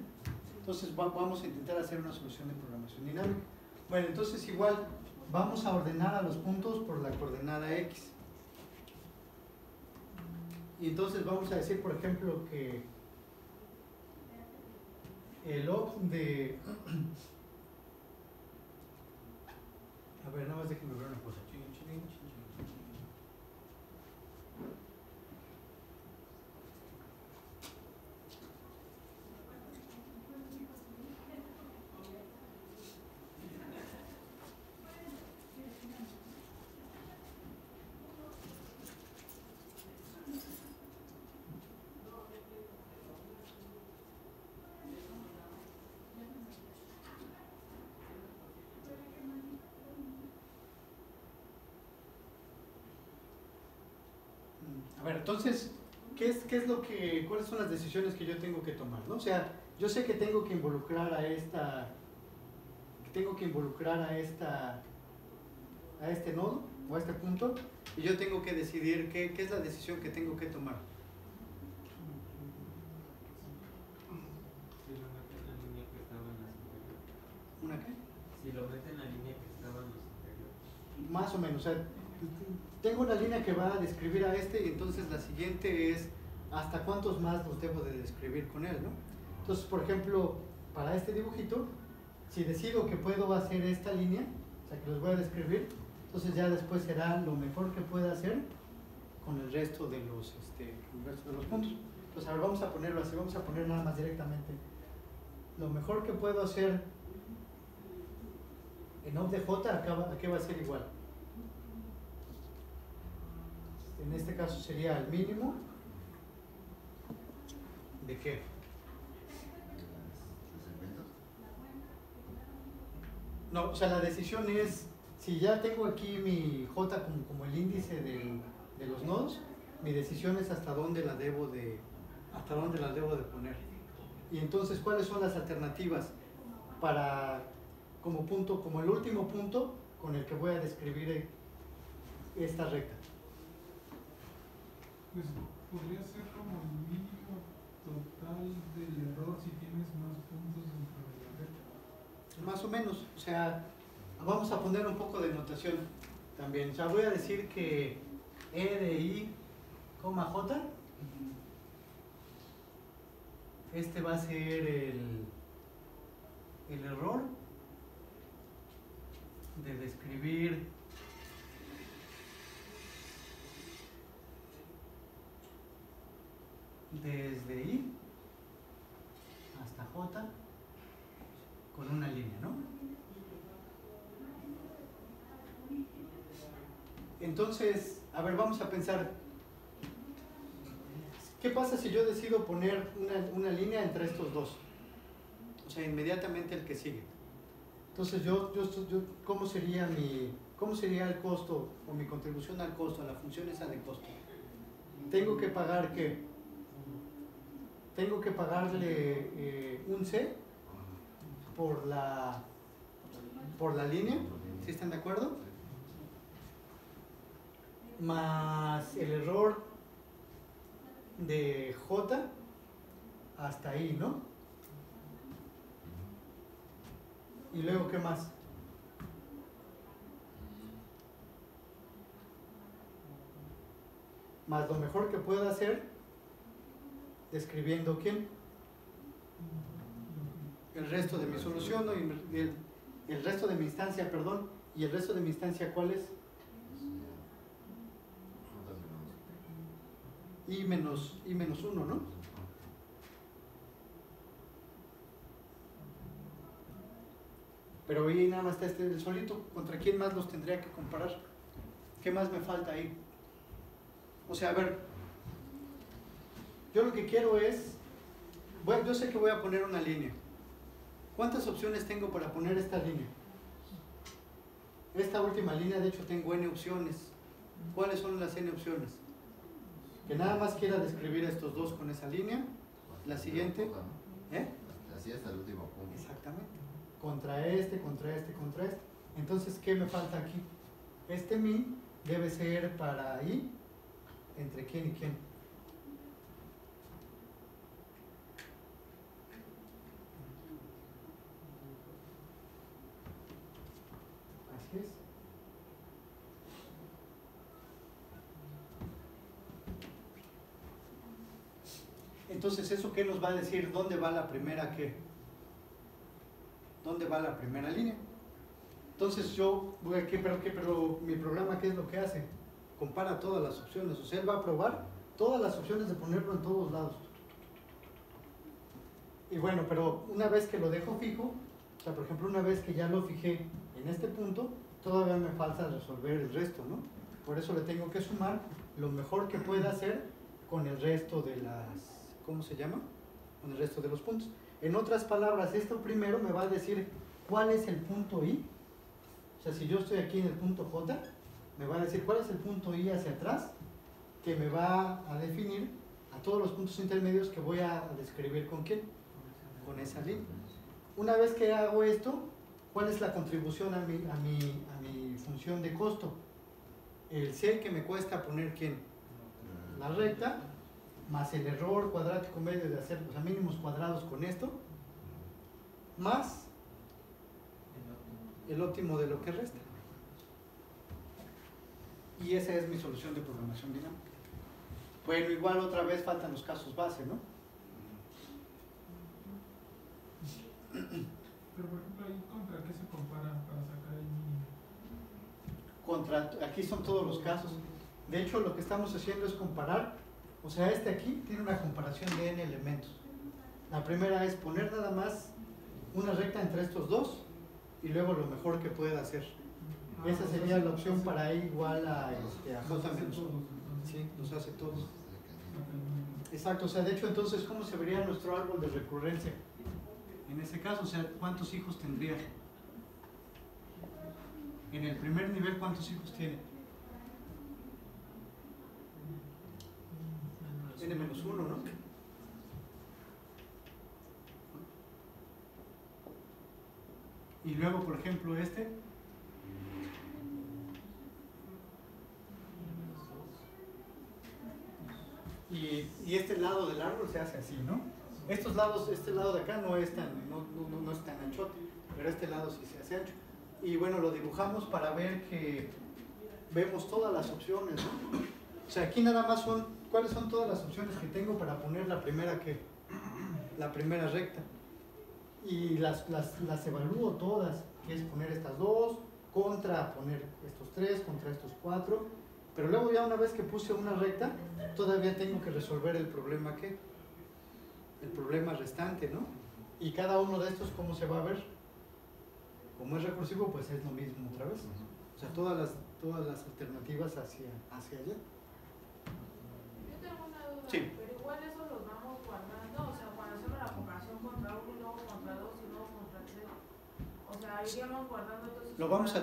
Entonces vamos a intentar hacer una solución de programación dinámica. Bueno, entonces igual vamos a ordenar a los puntos por la coordenada X. Y entonces vamos a decir, por ejemplo, que el log de... A ver, nada más déjenme ver una cosa. A ver, entonces, ¿qué es lo que, cuáles son las decisiones que yo tengo que tomar, ¿no? O sea, yo sé que tengo que involucrar a este nodo o a este punto, y yo tengo que decidir qué es la decisión que tengo que tomar. Si lo meten en la línea que estaba en las anteriores. ¿Una qué? Si lo meten en la línea que estaba en los anteriores. Más o menos, o sea, tengo una línea que va a describir a este y entonces la siguiente es hasta cuántos más los debo de describir con él, ¿no? Entonces, por ejemplo, para este dibujito, si decido que puedo hacer esta línea, o sea, que los voy a describir, entonces ya después será lo mejor que pueda hacer con el resto de los puntos. Entonces, a ver, vamos a ponerlo así, vamos a poner nada más directamente. Lo mejor que puedo hacer en OBJ, ¿a qué va a ser igual? En este caso sería el mínimo ¿de qué? ¿Los segmentos? No, o sea, la decisión es, si ya tengo aquí mi J como el índice de los nodos, mi decisión es hasta dónde la debo de poner. Y entonces, ¿cuáles son las alternativas para, como el último punto con el que voy a describir esta recta? Pues podría ser como el mínimo total del error si tienes más puntos dentro de la recta. Más o menos, o sea, vamos a poner un poco de notación también. O sea, voy a decir que E de I, J, este va a ser el error de describir desde I hasta J con una línea, ¿no? Entonces, a ver, vamos a pensar, ¿qué pasa si yo decido poner una línea entre estos dos? O sea, inmediatamente el que sigue. Entonces, ¿cómo sería el costo o mi contribución al costo, a la función esa de costo? Tengo que pagar ¿qué? Tengo que pagarle un C por la línea, ¿sí están de acuerdo? Más el error de J hasta ahí, ¿no? Y luego, ¿qué más? Más lo mejor que pueda hacer describiendo ¿quién? El resto de mi solución, ¿no? Y el resto de mi instancia, perdón. ¿Y el resto de mi instancia cuál es? I menos 1, ¿no? Pero ahí nada más está el solito. ¿Contra quién más los tendría que comparar? ¿Qué más me falta ahí? O sea, a ver, yo lo que quiero es, bueno, yo sé que voy a poner una línea. ¿Cuántas opciones tengo para poner esta línea? Esta última línea, de hecho, tengo n opciones. ¿Cuáles son las n opciones? Que nada más quiera describir estos dos con esa línea. La siguiente. ¿Eh? Así hasta el último punto. Exactamente. Contra este. Entonces, ¿qué me falta aquí? Este min debe ser para i entre quién y quién. Así es. Entonces, ¿eso qué nos va a decir? ¿Dónde va la primera qué? dónde va la primera línea. Entonces yo voy aquí, pero mi programa, ¿qué es lo que hace? Compara todas las opciones, o sea, él va a probar todas las opciones de ponerlo en todos lados. Y bueno, pero una vez que lo dejo fijo, o sea, por ejemplo, una vez que ya lo fijé en este punto, todavía me falta resolver el resto, ¿no? Por eso le tengo que sumar lo mejor que pueda hacer con el resto de las, ¿cómo se llama? Con el resto de los puntos. En otras palabras, esto primero me va a decir cuál es el punto I. O sea, si yo estoy aquí en el punto J, me va a decir cuál es el punto I hacia atrás, que me va a definir a todos los puntos intermedios que voy a describir con quién, con esa línea. Una vez que hago esto, ¿cuál es la contribución a mi función de costo? El C que me cuesta poner quién, la recta, más el error cuadrático medio de hacer, o sea, mínimos cuadrados con esto, más el óptimo de lo que resta. Y esa es mi solución de programación dinámica. Bueno, igual otra vez faltan los casos base, ¿no? Pero por ejemplo, ahí contra qué se compara para sacar el mínimo. Aquí son todos los casos. De hecho, lo que estamos haciendo es comparar, o sea, este aquí tiene una comparación de n elementos. La primera es poner nada más una recta entre estos dos y luego lo mejor que pueda hacer. Esa sería la opción para i igual a j menos 1. Sí, nos hace todos. Exacto, o sea, de hecho, entonces, ¿cómo se vería nuestro árbol de recurrencia? En ese caso, o sea, ¿cuántos hijos tendría? En el primer nivel, ¿cuántos hijos tiene? n-1, ¿no? Y luego, por ejemplo, este. Y este lado del árbol se hace así, ¿no? Estos lados, este lado de acá no es tan anchote, pero este lado sí se hace ancho. Y bueno, lo dibujamos para ver que vemos todas las opciones, ¿no? O sea, aquí nada más son, ¿cuáles son todas las opciones que tengo para poner la primera la primera recta? Y las evalúo todas, que es poner estas dos, contra poner estos tres, contra estos cuatro. Pero luego ya una vez que puse una recta, todavía tengo que resolver el problema el problema restante, ¿no? Y cada uno de estos, ¿cómo se va a ver? Como es recursivo, pues es lo mismo otra vez. O sea, todas las alternativas hacia allá. Yo tengo una duda, Sí. pero igual eso los vamos guardando, o sea, cuando hacemos la comparación contra 1 y luego contra 2 y luego contra 3, o sea, iríamos guardando todos esos Lo vamos a...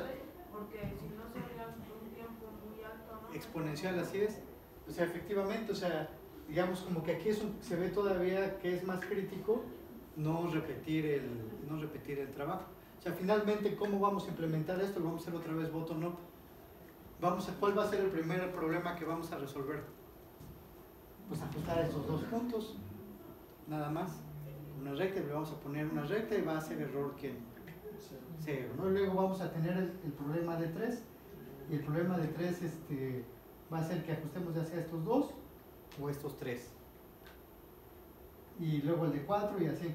porque si no sería un tiempo muy alto, ¿no? Exponencial, así es. O sea, efectivamente, o sea, digamos como que aquí se ve todavía que es más crítico no repetir el trabajo. O sea, finalmente, ¿cómo vamos a implementar esto? Lo vamos a hacer otra vez bottom-up. ¿Cuál va a ser el primer problema que vamos a resolver? Pues ajustar estos dos puntos, nada más. Una recta, le vamos a poner una recta y va a ser error que 0, ¿no? Luego vamos a tener el problema de 3, y el problema de 3 va a ser que ajustemos ya sea estos dos o estos 3. Y luego el de 4 y así.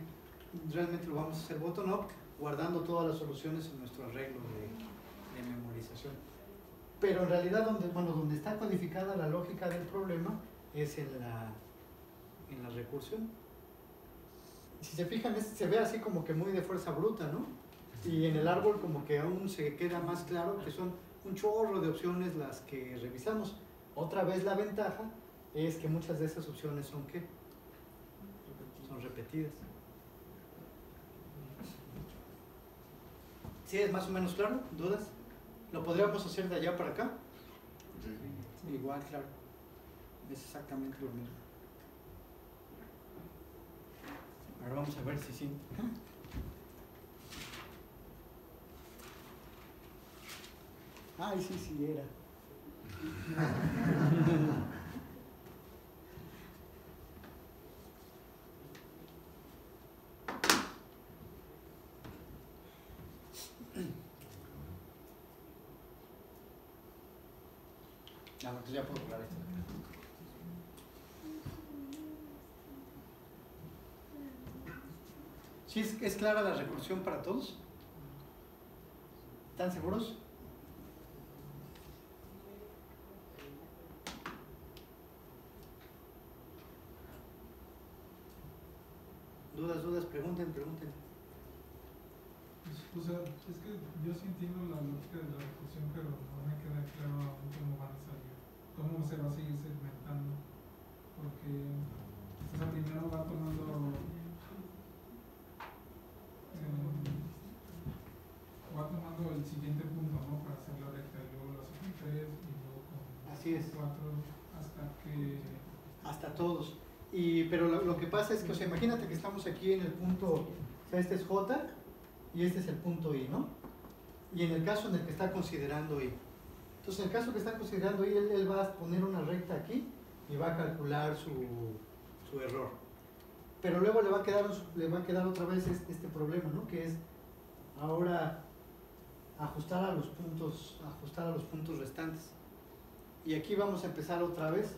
Realmente lo vamos a hacer bottom-up, guardando todas las soluciones en nuestro arreglo de memorización. Pero en realidad donde está codificada la lógica del problema es en la recursión. Si se fijan, se ve así como que muy de fuerza bruta, ¿no? Y en el árbol como que aún se queda más claro que son un chorro de opciones las que revisamos. Otra vez la ventaja es que muchas de esas opciones son ¿qué? Son repetidas. ¿Sí es más o menos claro? ¿Dudas? ¿Lo podríamos hacer de allá para acá? Sí. Igual, claro. Es exactamente lo mismo. Ahora vamos a ver si sí. Ay, sí era. Entonces ya puedo borrar esto. ¿Sí es clara la recursión para todos? ¿Están seguros? Dudas, pregunten. O sea, es que yo sí entiendo la lógica de la recursión, pero no me queda claro aún cómo van a salir, cómo se va a seguir segmentando, porque o sea, primero va tomando el siguiente punto, ¿no? Para hacer la recta, y luego lo hace con 3 y luego con Así es. 4 hasta que... Hasta todos. Pero lo que pasa es que, o sea, imagínate que estamos aquí en el punto, o sea, este es J y este es el punto I, ¿no? Y en el caso en el que está considerando I. Entonces, en el caso que está considerando I, él va a poner una recta aquí y va a calcular su error. Pero luego le va a quedar otra vez este problema, ¿no? Que es ahora ajustar a los puntos restantes. Y aquí vamos a empezar otra vez.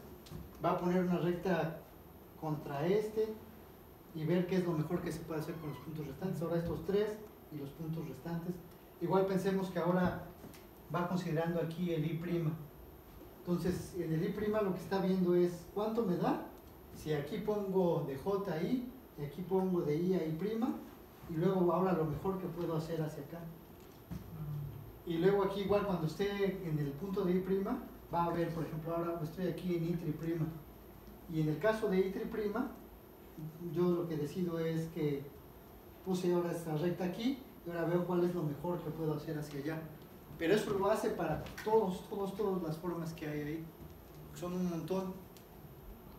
Va a poner una recta contra este y ver qué es lo mejor que se puede hacer con los puntos restantes. Ahora estos 3 y los puntos restantes. Igual pensemos que ahora va considerando aquí el I'. Entonces, en el I' lo que está viendo es cuánto me da si aquí pongo de J a I y aquí pongo de I a I', y luego ahora lo mejor que puedo hacer hacia acá. Y luego aquí igual cuando esté en el punto de I', va a ver, por ejemplo, ahora estoy aquí en I'. Y en el caso de I', yo lo que decido es que puse ahora esta recta aquí y ahora veo cuál es lo mejor que puedo hacer hacia allá. Pero eso lo hace para todas las formas que hay ahí. Son un montón.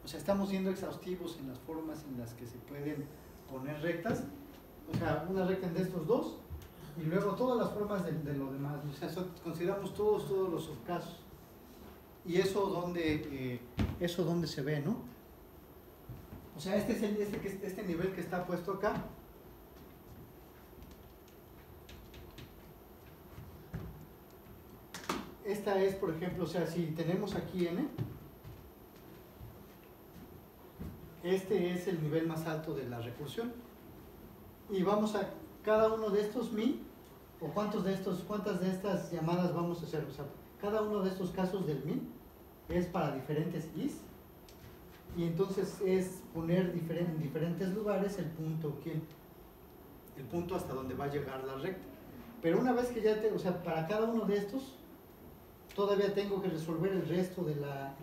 O sea, estamos siendo exhaustivos en las formas en las que se pueden poner rectas. O sea, una recta de estos dos y luego todas las formas de lo demás. O sea, consideramos todos los subcasos. Y eso donde se ve, ¿no? O sea, este nivel que está puesto acá. Esta es, por ejemplo, o sea, si tenemos aquí N, este es el nivel más alto de la recursión. Y vamos a cada uno de estos mi, o cuántas de estas llamadas vamos a hacer. O sea, cada uno de estos casos del mi es para diferentes is. Y entonces es poner en diferentes lugares el punto hasta donde va a llegar la recta. Pero una vez que ya o sea, para cada uno de estos todavía tengo que resolver el resto de la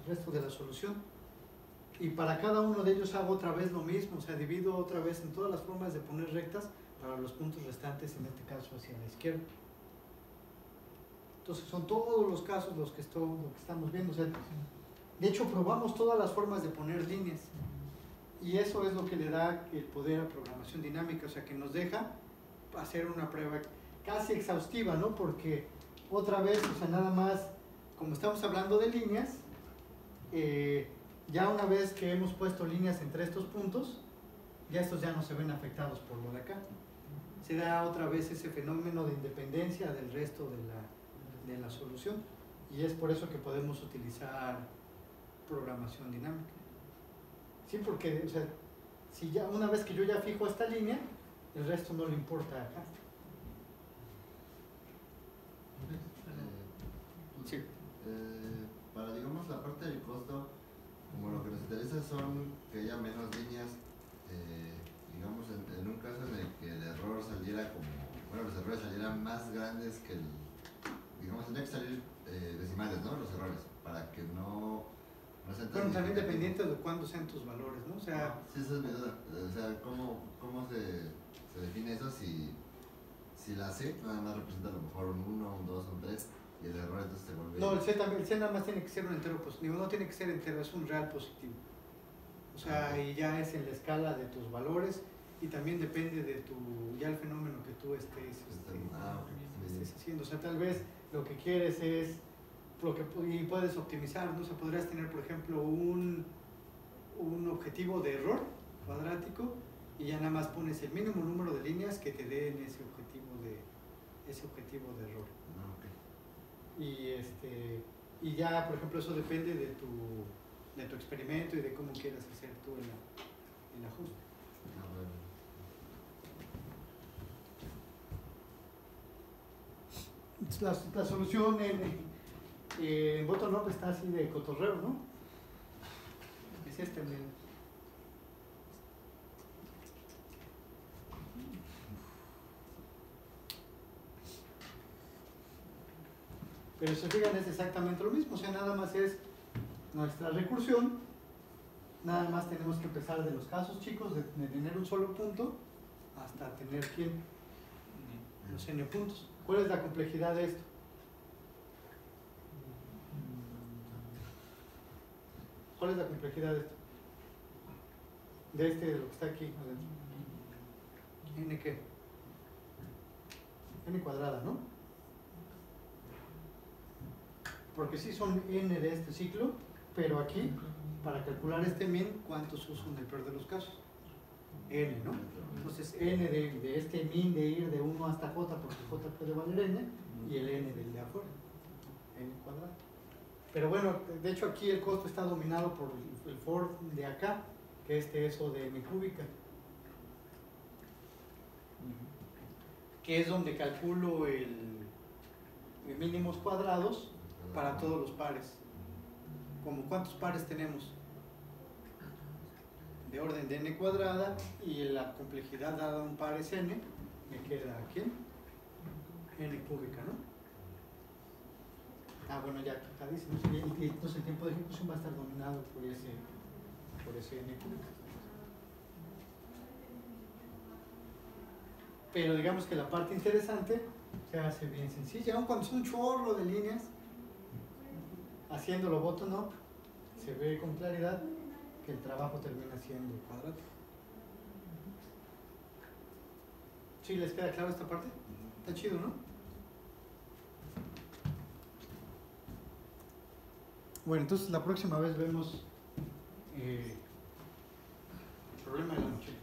solución. Y para cada uno de ellos hago otra vez lo mismo, o sea, divido otra vez en todas las formas de poner rectas para los puntos restantes, en este caso hacia la izquierda. Entonces son todos los casos lo que estamos viendo. O sea, de hecho, probamos todas las formas de poner líneas. Y eso es lo que le da el poder a programación dinámica, o sea, que nos deja hacer una prueba casi exhaustiva, ¿no? Porque otra vez, o sea, nada más, como estamos hablando de líneas, ya una vez que hemos puesto líneas entre estos puntos, ya estos ya no se ven afectados por lo de acá. Se da otra vez ese fenómeno de independencia del resto de la solución. Y es por eso que podemos utilizar programación dinámica. Sí, porque, o sea, si ya una vez que yo ya fijo esta línea, el resto no le importa acá. Sí. Para, digamos, la parte del costo, como lo que nos interesa son que haya menos líneas, digamos, en un caso en el que el error saliera los errores salieran más grandes que digamos, tendría que salir decimales, ¿no? Los errores, para que no sean tan Bueno, también significativos. dependiente de cuándo sean tus valores, ¿no? O sea, sí, esa es mi duda. O sea, ¿cómo se define eso si la C nada más representa a lo mejor un 1, un 2, un 3 y el error entonces se vuelve... no, el C nada más tiene que ser un entero positivo, no tiene que ser entero, es un real positivo. O sea, y ya es en la escala de tus valores y también depende de ya el fenómeno que tú estés haciendo. O sea, tal vez lo que quieres es y puedes optimizar, ¿no? O sea, podrías tener, por ejemplo, un objetivo de error cuadrático y ya nada más pones el mínimo número de líneas que te den ese objetivo de error. Y ya, por ejemplo, eso depende de tu experimento y de cómo quieras hacer tú el ajuste. La solución en bottom-up está así de cotorreo, ¿no? Es este, miren. Pero si se fijan es exactamente lo mismo, o sea, nada más es nuestra recursión, nada más tenemos que empezar de los casos chicos, de tener un solo punto, hasta tener ¿quién? Los n puntos. ¿Cuál es la complejidad de esto? ¿Cuál es la complejidad de esto? De lo que está aquí adentro. ¿N qué? N cuadrada, ¿no? Porque sí son n de este ciclo, pero aquí, para calcular este min, ¿cuántos uso en el peor de los casos? N, ¿no? Entonces n de este min de ir de 1 hasta j, porque j puede valer n, y el n del de afuera, n cuadrado. Pero bueno, de hecho aquí el costo está dominado por el for de acá, que es O de n cúbica, que es donde calculo el mínimos cuadrados para todos los pares. Como ¿cuántos pares tenemos? De orden de n cuadrada, y la complejidad dada a un par es n, me queda aquí n cúbica, ¿no? Ah, bueno, ya quitadísimo. Y entonces el tiempo de ejecución va a estar dominado por ese n cúbica. Pero digamos que la parte interesante se hace bien sencilla, aun cuando es un chorro de líneas, haciéndolo bottom-up, se ve con claridad que el trabajo termina siendo cuadrático. ¿Sí les queda claro esta parte? Está chido, ¿no? Bueno, entonces la próxima vez vemos el problema de la mochila.